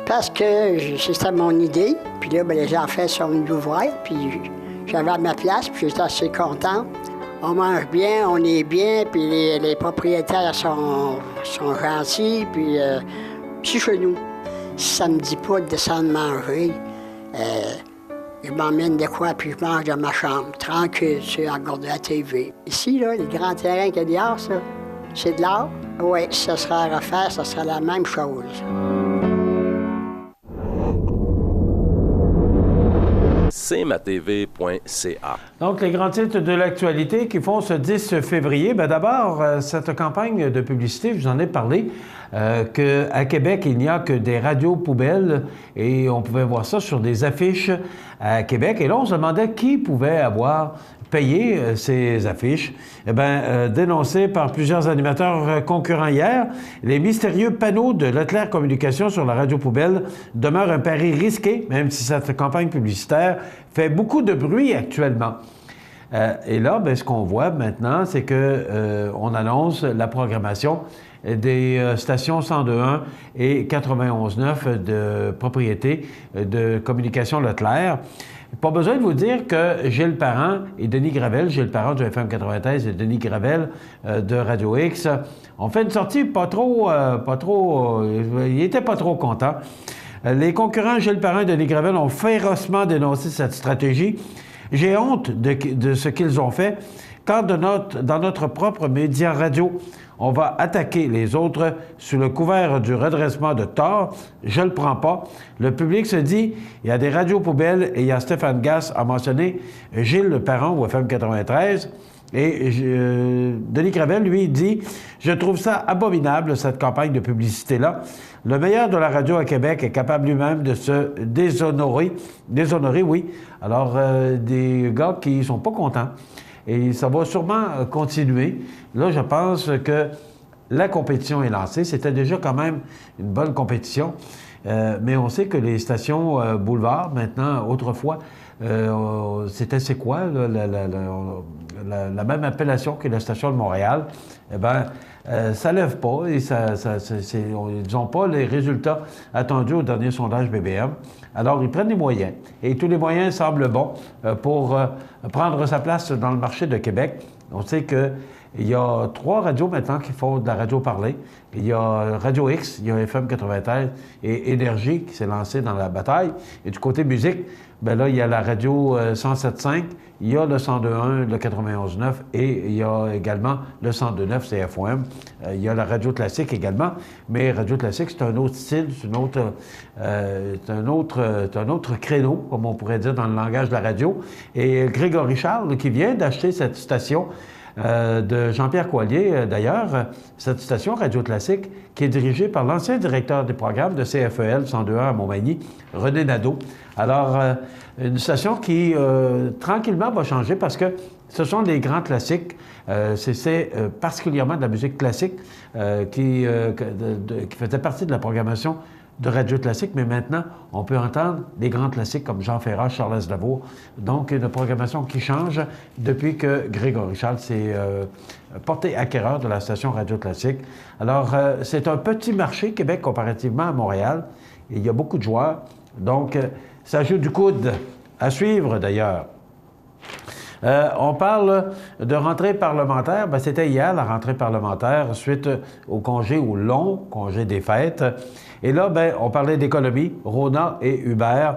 S13: Parce que c'était mon idée, puis là, ben, les enfants sont venus voir, puis j'avais à ma place, puis j'étais assez contente. On mange bien, on est bien, puis les propriétaires sont gentils, puis c'est chez nous. Si ça me dit pas de descendre manger, je m'emmène de quoi, puis je mange dans ma chambre, tranquille, à regarder la TV. Ici, là, les grands terrains qu'il y a dehors, ça, c'est de l'art. Oui, ça sera à refaire, ça sera la même chose.
S7: cmatv.ca.
S5: Donc, les grands titres de l'actualité qui font ce 10 février. Bien, d'abord, cette campagne de publicité, je vous en ai parlé, qu'à Québec, il n'y a que des radios poubelles et on pouvait voir ça sur des affiches à Québec. Et là, on se demandait qui pouvait avoir payé ces affiches. Eh bien, dénoncés par plusieurs animateurs concurrents hier, les mystérieux panneaux de Leclerc Communications sur la radio poubelle demeurent un pari risqué, même si cette campagne publicitaire fait beaucoup de bruit actuellement. Et là, bien, ce qu'on voit maintenant, c'est qu'on annonce la programmation des stations 102.1 et 91.9 de propriété de Communications Leclerc. Pas besoin de vous dire que Gilles Parent et Denis Gravel, Gilles Parent du FM 93 et Denis Gravel de Radio X, ont fait une sortie ils n'étaient pas trop contents. Les concurrents Gilles Parent et Denis Gravel ont férocement dénoncé cette stratégie. J'ai honte de ce qu'ils ont fait quand dans notre propre média radio, on va attaquer les autres sous le couvert du redressement de tort. Je le prends pas. Le public se dit, il y a des radios poubelles et il y a Stéphane Gass a mentionné Gilles Parent au FM 93. Et Denis Gravel, lui, dit « Je trouve ça abominable, cette campagne de publicité-là. Le meilleur de la radio à Québec est capable lui-même de se déshonorer. Déshonorer, oui. Alors, des gars qui sont pas contents. Et ça va sûrement continuer. Là, je pense que la compétition est lancée. C'était déjà quand même une bonne compétition. Mais on sait que les stations boulevard, maintenant, autrefois, c'était c'est quoi la même appellation que la station de Montréal? Eh bien, ça lève pas et ils n'ont pas les résultats attendus au dernier sondage BBM. Alors, ils prennent des moyens. Et tous les moyens semblent bons pour prendre sa place dans le marché de Québec. On sait qu'il y a 3 radios maintenant qui font de la radio parlée. Il y a Radio X, il y a FM 93 et Énergie qui s'est lancé dans la bataille. Et du côté musique, bien là, il y a la radio 107.5, il y a le 102.1, le 91.9 et il y a également le 102.9 CFOM. Il y a la radio classique également, mais radio classique, c'est un autre style, c'est un autre créneau, comme on pourrait dire dans le langage de la radio. Et Grégory Charles, qui vient d'acheter cette station, de Jean-Pierre Coallier, d'ailleurs, cette station Radio Classique, qui est dirigée par l'ancien directeur des programmes de CFEL 102.1 à Montmagny, René Nadeau. Alors, une station qui, tranquillement, va changer parce que ce sont des grands classiques. C'est particulièrement de la musique classique qui faisait partie de la programmation de Radio Classique, mais maintenant, on peut entendre des grands classiques comme Jean Ferrat, Charles Aznavour. Donc, une programmation qui change depuis que Grégory Charles s'est porté acquéreur de la station Radio Classique. Alors, c'est un petit marché, Québec, comparativement à Montréal. Et il y a beaucoup de joueurs. Donc, ça joue du coude. À suivre, d'ailleurs. On parle de rentrée parlementaire. Bien, c'était hier, la rentrée parlementaire, suite au long congé des fêtes. Et là, bien, on parlait d'économie, Rona et Uber.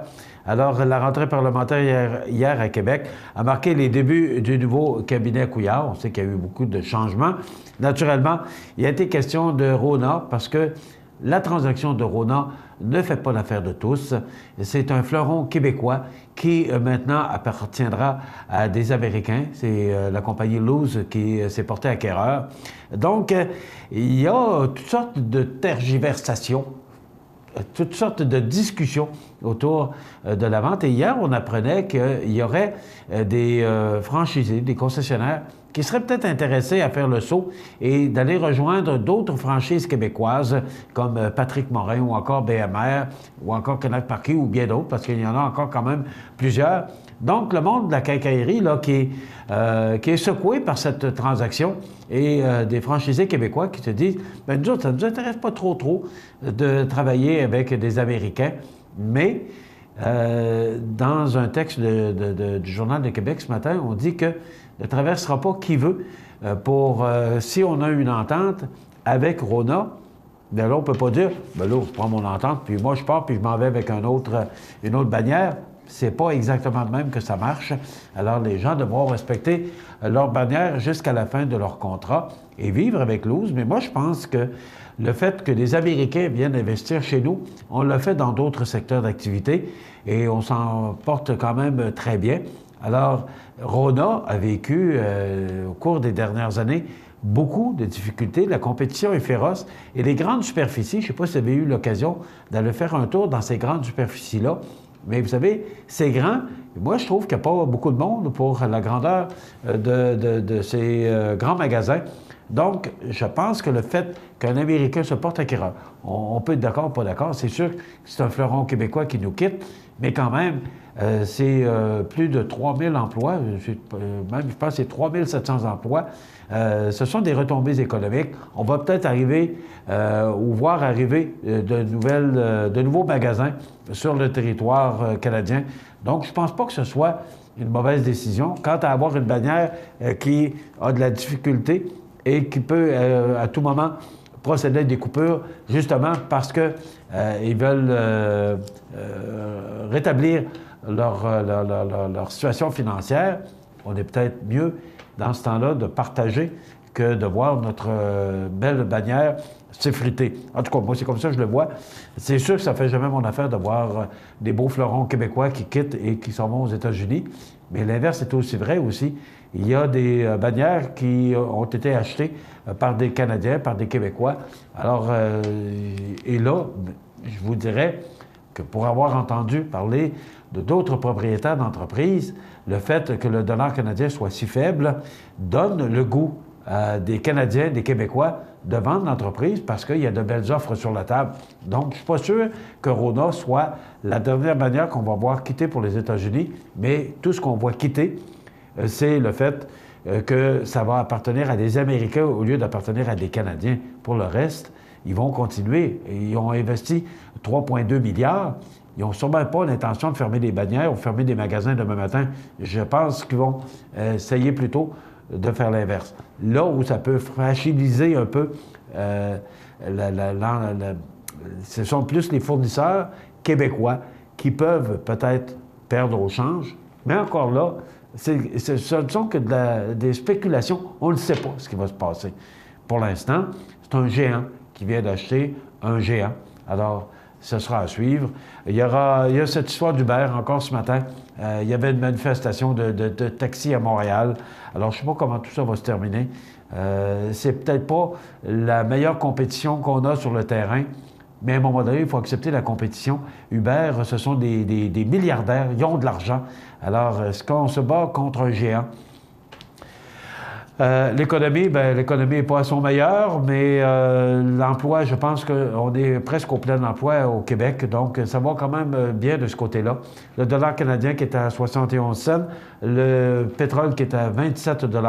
S5: Alors, la rentrée parlementaire hier à Québec a marqué les débuts du nouveau cabinet Couillard. On sait qu'il y a eu beaucoup de changements. Naturellement, il a été question de Rona parce que la transaction de Rona ne fait pas l'affaire de tous. C'est un fleuron québécois qui maintenant appartiendra à des Américains. C'est la compagnie Lowe's qui s'est portée acquéreur. Donc, il y a toutes sortes de tergiversations, toutes sortes de discussions autour de la vente. Et hier, on apprenait qu'il y aurait des franchisés, des concessionnaires qui seraient peut-être intéressés à faire le saut et d'aller rejoindre d'autres franchises québécoises comme Patrick Morin ou encore BMR ou encore Canac Marquis ou bien d'autres, parce qu'il y en a encore quand même plusieurs. Donc, le monde de la quincaillerie là, qui est secoué par cette transaction et des franchisés québécois qui se disent « Bien, nous autres, ça ne nous intéresse pas trop de travailler avec des Américains, mais dans un texte du Journal de Québec ce matin, on dit que ne traversera pas qui veut si on a une entente avec Rona, bien là, on ne peut pas dire, bien là, je prends mon entente, puis moi, je pars, puis je m'en vais avec une autre bannière. C'est pas exactement le même que ça marche. Alors, les gens devront respecter leur bannière jusqu'à la fin de leur contrat et vivre avec Lowe's. Mais moi, je pense que le fait que les Américains viennent investir chez nous, on l'a fait dans d'autres secteurs d'activité et on s'en porte quand même très bien. Alors, Rona a vécu, au cours des dernières années, beaucoup de difficultés. La compétition est féroce. Et les grandes superficies, je ne sais pas si vous avez eu l'occasion d'aller faire un tour dans ces grandes superficies-là, mais vous savez, c'est grand. Moi, je trouve qu'il n'y a pas beaucoup de monde pour la grandeur de ces grands magasins. Donc, je pense que le fait qu'un Américain se porte acquéreur, on peut être d'accord ou pas d'accord, c'est sûr que c'est un fleuron québécois qui nous quitte, mais quand même, c'est plus de 3000 emplois, même je pense que c'est 3700 emplois. Ce sont des retombées économiques. On va peut-être arriver ou voir arriver de nouveaux magasins sur le territoire canadien. Donc, je ne pense pas que ce soit une mauvaise décision. Quant à avoir une bannière qui a de la difficulté et qui peut à tout moment procéder à des coupures, justement parce qu'ils veulent rétablir leur situation financière, on est peut-être mieux dans ce temps-là de partager que de voir notre belle bannière s'effriter. En tout cas, moi, c'est comme ça que je le vois. C'est sûr que ça ne fait jamais mon affaire de voir des beaux fleurons québécois qui quittent et qui s'en vont aux États-Unis, mais l'inverse est aussi vrai aussi. Il y a des bannières qui ont été achetées par des Canadiens, par des Québécois. Alors, et là, je vous dirais que pour avoir entendu parler de d'autres propriétaires d'entreprises, le fait que le dollar canadien soit si faible donne le goût des Canadiens, des Québécois, de vendre l'entreprise parce qu'il y a de belles offres sur la table. Donc, je ne suis pas sûr que Rona soit la dernière bannière qu'on va voir quitter pour les États-Unis, mais tout ce qu'on voit quitter, c'est le fait que ça va appartenir à des Américains au lieu d'appartenir à des Canadiens. Pour le reste, ils vont continuer. Ils ont investi 3,2 milliards. Ils n'ont sûrement pas l'intention de fermer des bannières ou fermer des magasins demain matin. Je pense qu'ils vont essayer plutôt de faire l'inverse. Là où ça peut fragiliser un peu, ce sont plus les fournisseurs québécois qui peuvent peut-être perdre au change. Mais encore là, ce ne sont que des spéculations. On ne sait pas ce qui va se passer. Pour l'instant, c'est un géant qui vient d'acheter un géant. Alors, ce sera à suivre. Il y a cette histoire d'Uber encore ce matin. Il y avait une manifestation de taxis à Montréal. Alors, je ne sais pas comment tout ça va se terminer. C'est peut-être pas la meilleure compétition qu'on a sur le terrain, mais à un moment donné, il faut accepter la compétition. Uber, ce sont des milliardaires. Ils ont de l'argent. Alors, est-ce qu'on se bat contre un géant? L'économie, bien, l'économie n'est pas à son meilleur, mais l'emploi, je pense qu'on est presque au plein emploi au Québec, donc ça va quand même bien de ce côté-là. Le dollar canadien qui est à 71 cents, le pétrole qui est à 27 $.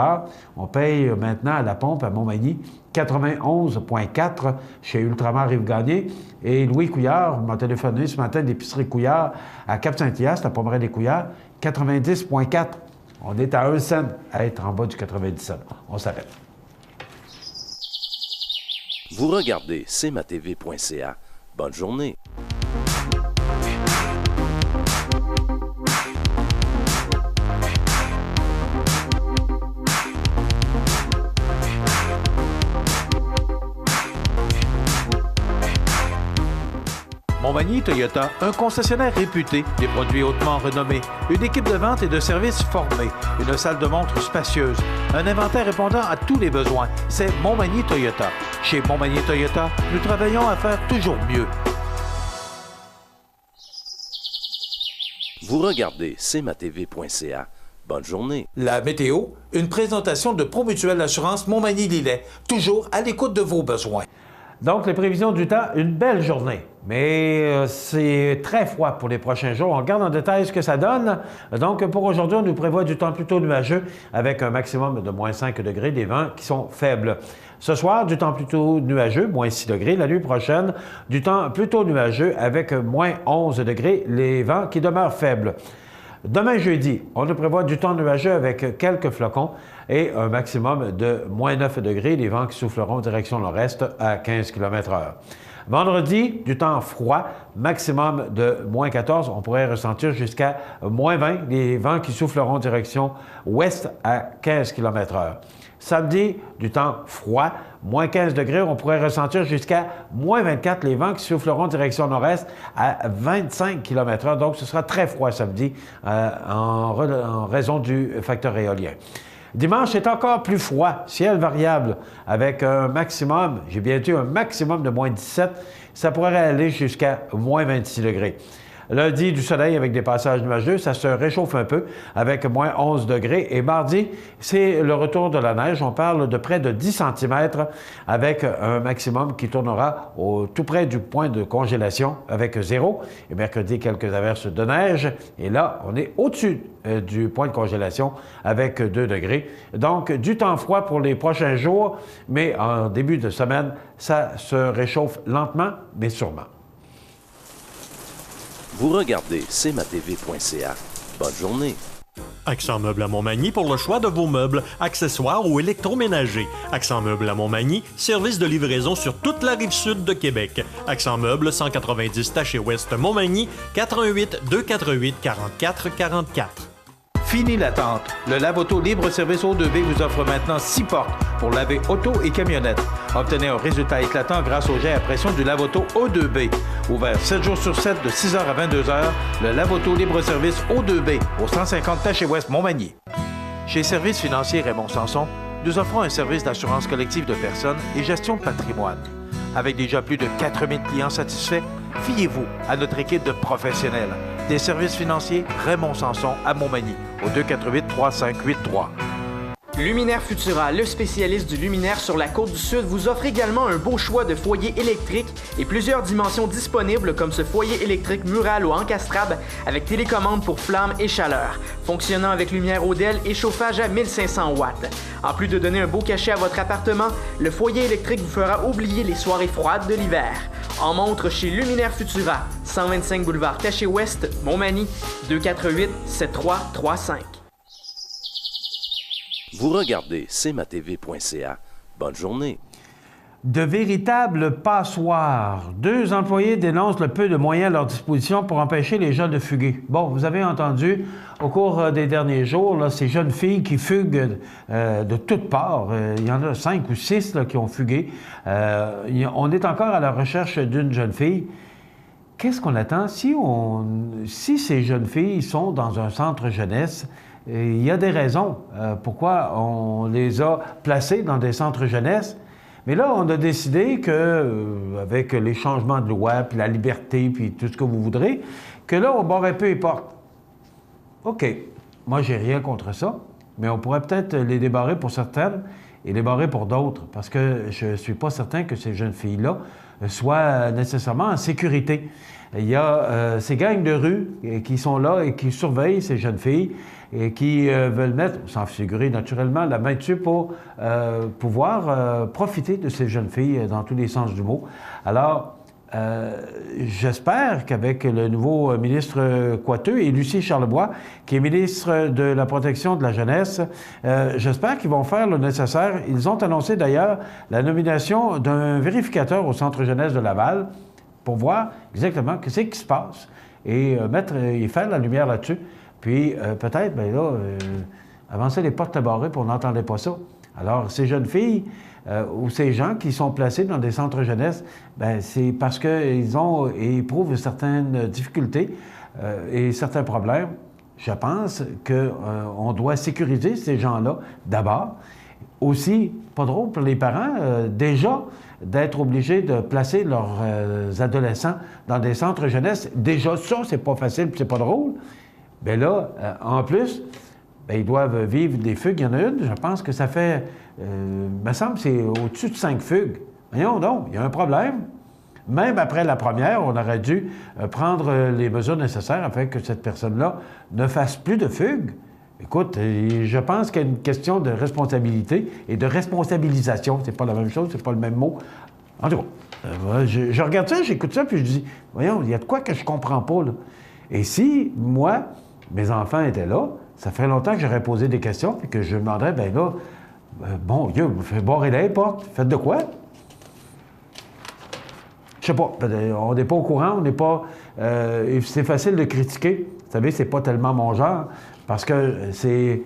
S5: On paye maintenant à la pompe à Montmagny 91,4 chez Ultramar Rive-Gagné. Et Louis Couillard m'a téléphoné ce matin de l'épicerie Couillard à Cap-Saint-Hyacinthe, à Pomerelle-des-Couillards, 90,4. On est à 1 cent à être en bas du 97. On s'arrête.
S7: Vous regardez cmatv.ca. Bonne journée.
S2: Montmagny Toyota, un concessionnaire réputé, des produits hautement renommés, une équipe de vente et de services formée, une salle de montre spacieuse, un inventaire répondant à tous les besoins. C'est Montmagny Toyota. Chez Montmagny Toyota, nous travaillons à faire toujours mieux.
S7: Vous regardez cmatv.ca. Bonne journée.
S2: La météo, une présentation de Promutuelle Assurance Montmagny-Lillet, toujours à l'écoute de vos besoins.
S5: Donc, les prévisions du temps, une belle journée. Mais c'est très froid pour les prochains jours. On regarde en détail ce que ça donne. Donc, pour aujourd'hui, on nous prévoit du temps plutôt nuageux avec un maximum de moins 5 degrés, des vents qui sont faibles. Ce soir, du temps plutôt nuageux, moins 6 degrés. La nuit prochaine, du temps plutôt nuageux avec moins 11 degrés, les vents qui demeurent faibles. Demain jeudi, on nous prévoit du temps nuageux avec quelques flocons et un maximum de moins 9 degrés, les vents qui souffleront en direction nord-est à 15 km/h. Vendredi, du temps froid, maximum de moins 14. On pourrait ressentir jusqu'à moins 20, les vents qui souffleront en direction ouest à 15 km/h. Samedi, du temps froid, moins 15 degrés. On pourrait ressentir jusqu'à moins 24, les vents qui souffleront en direction nord-est à 25 km/h. Donc, ce sera très froid samedi en raison du facteur éolien. Dimanche, c'est encore plus froid, ciel variable, avec un maximum, j'ai bien dit un maximum de moins 17. Ça pourrait aller jusqu'à moins 26 degrés. Lundi, du soleil avec des passages nuageux, ça se réchauffe un peu avec moins 11 degrés. Et mardi, c'est le retour de la neige. On parle de près de 10 cm avec un maximum qui tournera tout près du point de congélation avec 0. Et mercredi, quelques averses de neige. Et là, on est au-dessus du point de congélation avec 2 degrés. Donc, du temps froid pour les prochains jours, mais en début de semaine, ça se réchauffe lentement, mais sûrement.
S7: Vous regardez cmatv.ca. Bonne journée.
S1: Accent Meubles à Montmagny pour le choix de vos meubles, accessoires ou électroménagers. Accent Meubles à Montmagny, service de livraison sur toute la rive sud de Québec. Accent Meubles, 190 Taché-Ouest Montmagny, 418-248-4444.
S2: Fini l'attente. Le Lave-Auto Libre-Service O2B vous offre maintenant 6 portes pour laver auto et camionnette. Obtenez un résultat éclatant grâce au jet à pression du Lave-Auto O2B. Ouvert 7 jours sur 7 de 6h à 22h, le Lave-Auto Libre-Service O2B au 150 Taché-Ouest Montmagny. Chez Services financiers Raymond Sanson, nous offrons un service d'assurance collective de personnes et gestion de patrimoine. Avec déjà plus de 4000 clients satisfaits, fiez-vous à notre équipe de professionnels. Des services financiers Raymond Sanson à Montmagny au 248-3583.
S14: Luminaire Futura, le spécialiste du luminaire sur la Côte-du-Sud, vous offre également un beau choix de foyers électriques et plusieurs dimensions disponibles comme ce foyer électrique mural ou encastrable avec télécommande pour flammes et chaleur, fonctionnant avec lumière Odell et chauffage à 1500 watts. En plus de donner un beau cachet à votre appartement, le foyer électrique vous fera oublier les soirées froides de l'hiver. En montre chez Luminaire Futura, 125 boulevard Taché-Ouest, Montmagny, 248-7335.
S7: Vous regardez cmatv.ca. Bonne journée.
S5: De véritables passoires. 2 employés dénoncent le peu de moyens à leur disposition pour empêcher les jeunes de fuguer. Bon, vous avez entendu au cours des derniers jours, là, ces jeunes filles qui fuguent de toutes parts. Il y en a 5 ou 6 là, qui ont fugué. On est encore à la recherche d'une jeune fille. Qu'est-ce qu'on attend? Si ces jeunes filles sont dans un centre jeunesse, il y a des raisons pourquoi on les a placées dans des centres jeunesse. Mais là, on a décidé que, avec les changements de loi, puis la liberté, puis tout ce que vous voudrez, que là, on barrait peu les portes. OK. Moi, j'ai rien contre ça, mais on pourrait peut-être les débarrer pour certaines et les barrer pour d'autres, parce que je ne suis pas certain que ces jeunes filles-là soient nécessairement en sécurité. Il y a ces gangs de rue qui sont là et qui surveillent ces jeunes filles et qui veulent mettre, sans figurer naturellement, la main dessus pour pouvoir profiter de ces jeunes filles dans tous les sens du mot. Alors, j'espère qu'avec le nouveau ministre Coiteux et Lucie Charlebois, qui est ministre de la Protection de la jeunesse, j'espère qu'ils vont faire le nécessaire. Ils ont annoncé d'ailleurs la nomination d'un vérificateur au Centre jeunesse de Laval pour voir exactement ce qui se passe et faire la lumière là-dessus. Puis peut-être, bien là, avancer les portes barrées pour n'entendait pas ça. Alors, ces jeunes filles ou ces gens qui sont placés dans des centres jeunesse, bien, c'est parce qu'ils éprouvent certaines difficultés et certains problèmes. Je pense qu'on doit sécuriser ces gens-là d'abord. Aussi, pas drôle pour les parents, déjà, d'être obligés de placer leurs adolescents dans des centres jeunesse. Déjà, ça, c'est pas facile puis c'est pas drôle. Bien là, en plus, bien, ils doivent vivre des fugues. Il y en a une, je pense que ça fait, me semble que c'est au-dessus de 5 fugues. Voyons donc, il y a un problème. Même après la première, on aurait dû prendre les mesures nécessaires afin que cette personne-là ne fasse plus de fugues. Écoute, je pense qu'il y a une question de responsabilité et de responsabilisation. C'est pas la même chose, c'est pas le même mot. En tout cas, je regarde ça, j'écoute ça, puis je dis, voyons, il y a de quoi que je comprends pas, là. Et si, moi, mes enfants étaient là, ça fait longtemps que j'aurais posé des questions, puis que je me demanderais, bien là, bon Dieu, vous faites barrer les portes, faites de quoi? Je sais pas, on n'est pas au courant, on n'est pas... c'est facile de critiquer. Vous savez, c'est pas tellement mon genre, parce que c'est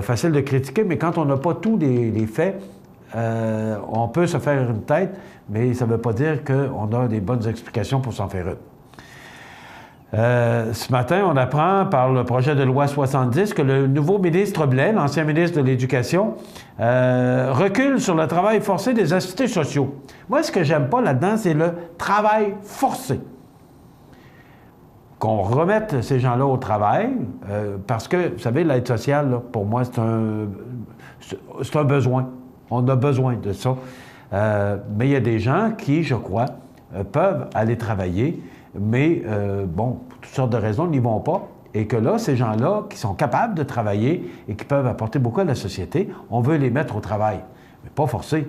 S5: facile de critiquer, mais quand on n'a pas tous les faits, on peut se faire une tête, mais ça ne veut pas dire qu'on a des bonnes explications pour s'en faire une. Ce matin, on apprend par le projet de loi 70 que le nouveau ministre Blais, l'ancien ministre de l'Éducation, recule sur le travail forcé des assistés sociaux. Moi, ce que j'aime pas là-dedans, c'est le travail forcé. Qu'on remette ces gens-là au travail, parce que, vous savez, l'aide sociale, là, pour moi, c'est un besoin. On a besoin de ça. Mais il y a des gens qui, je crois, peuvent aller travailler, mais, bon, pour toutes sortes de raisons, n'y vont pas. Et que là, ces gens-là qui sont capables de travailler et qui peuvent apporter beaucoup à la société, on veut les mettre au travail, mais pas forcer.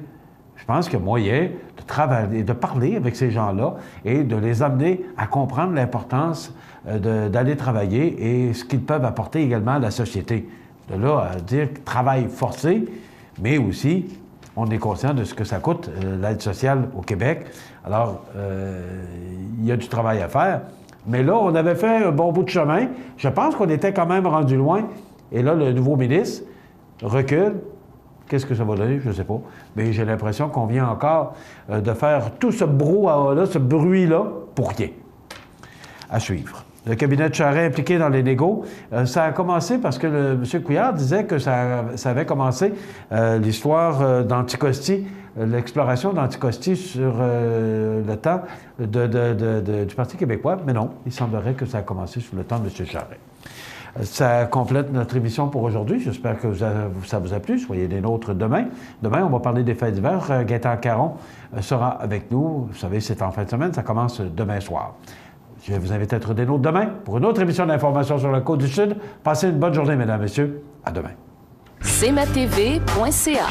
S5: Je pense qu'il y a moyen de travailler, de parler avec ces gens-là et de les amener à comprendre l'importance d'aller travailler et ce qu'ils peuvent apporter également à la société. De là à dire travail forcé, mais aussi, on est conscient de ce que ça coûte, l'aide sociale au Québec. Alors, il y a du travail à faire. Mais là, on avait fait un bon bout de chemin. Je pense qu'on était quand même rendu loin. Et là, le nouveau ministre recule. Qu'est-ce que ça va donner? Je ne sais pas. Mais j'ai l'impression qu'on vient encore de faire tout ce brouhaha-là, ce bruit-là, pour rien. À suivre. Le cabinet de Charest impliqué dans les négos, ça a commencé parce que M. Couillard disait que ça avait commencé l'histoire d'Anticosti, l'exploration d'Anticosti sur le temps du Parti québécois. Mais non, il semblerait que ça a commencé sous le temps de M. Charest. Ça complète notre émission pour aujourd'hui. J'espère que ça vous a plu. Soyez des nôtres demain. Demain, on va parler des faits d'hiver. Gaétan Caron sera avec nous. Vous savez, c'est en fin de semaine. Ça commence demain soir. Je vous invite à être des nôtres demain pour une autre émission d'information sur la Côte-du-Sud. Passez une bonne journée, mesdames, messieurs. À demain.
S12: cmatv.ca.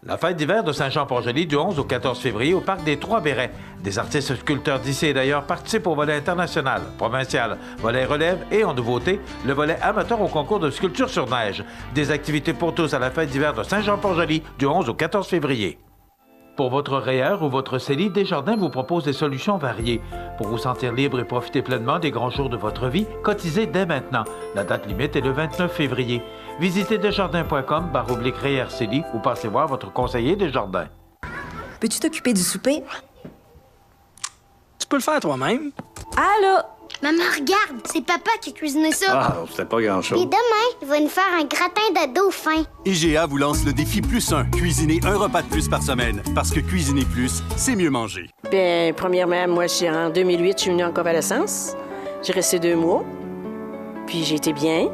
S2: La fête d'hiver de Saint-Jean-Port-Joli du 11 au 14 février au Parc des Trois-Bérets. Des artistes sculpteurs d'ici et d'ailleurs participent au volet international, provincial, volet relève et en nouveauté, le volet amateur au concours de sculpture sur neige. Des activités pour tous à la fête d'hiver de Saint-Jean-Port-Joli du 11 au 14 février. Pour votre REER ou votre CELI, Desjardins vous propose des solutions variées. Pour vous sentir libre et profiter pleinement des grands jours de votre vie, cotisez dès maintenant. La date limite est le 29 février. Visitez desjardins.com/REER CELI ou passez voir votre conseiller Desjardins.
S6: Peux-tu t'occuper du souper?
S15: Tu peux le faire toi-même.
S6: Allô?
S8: Maman, regarde, c'est papa qui a cuisiné ça.
S15: Ah, c'était pas grand-chose.
S8: Et demain, il va nous faire un gratin de dauphin.
S10: IGA vous lance le défi +1. Cuisiner un repas de plus par semaine. Parce que cuisiner plus, c'est mieux manger.
S16: Bien, premièrement, moi, en 2008, je suis venue en convalescence. J'ai resté 2 mois. Puis j'ai été bien.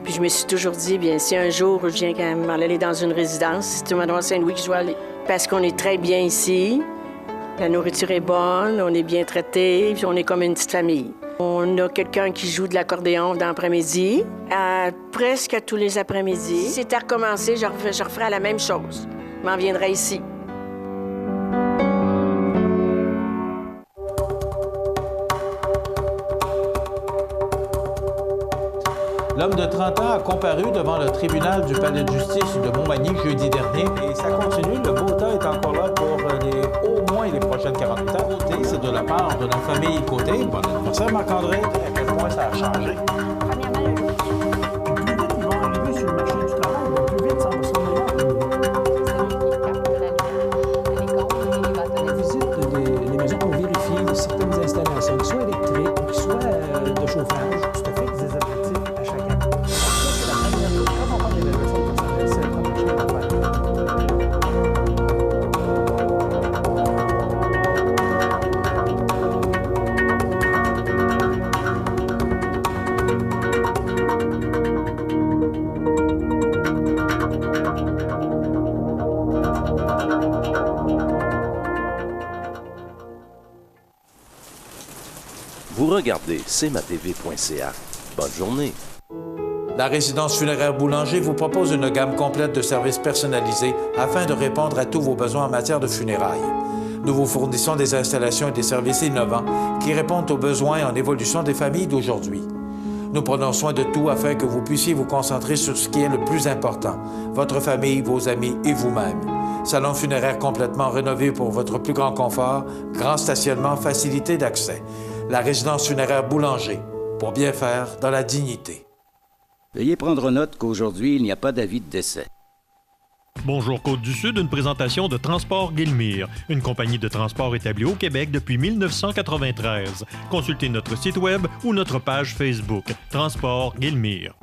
S16: Puis je me suis toujours dit, bien, si un jour je viens quand même aller dans une résidence, c'est au Manoir Saint-Louis que je dois aller. Parce qu'on est très bien ici. La nourriture est bonne, on est bien traité, puis on est comme une petite famille. On a quelqu'un qui joue de l'accordéon dans l'après-midi, presque tous les après-midi. Si c'était à recommencer, je referais la même chose. Je m'en viendrais ici.
S9: L'homme de 30 ans a comparu devant le tribunal du palais de justice de Montmagny jeudi dernier et ça continue. Le beau temps est encore là pour au moins les prochaines 48 heures. C'est de la part de la famille Côté. Bon anniversaire, Marc-André. À quel point ça a changé?
S7: Vous regardez cmatv.ca. Bonne journée.
S2: La résidence funéraire Boulanger vous propose une gamme complète de services personnalisés afin de répondre à tous vos besoins en matière de funérailles. Nous vous fournissons des installations et des services innovants qui répondent aux besoins en évolution des familles d'aujourd'hui. Nous prenons soin de tout afin que vous puissiez vous concentrer sur ce qui est le plus important, votre famille, vos amis et vous-même. Salon funéraire complètement rénové pour votre plus grand confort, grand stationnement, facilité d'accès. La résidence funéraire Boulanger, pour bien faire dans la dignité.
S17: Veuillez prendre note qu'aujourd'hui, il n'y a pas d'avis de décès.
S1: Bonjour Côte-du-Sud, une présentation de Transport Guillemire, une compagnie de transport établie au Québec depuis 1993. Consultez notre site web ou notre page Facebook, Transport Guillemire.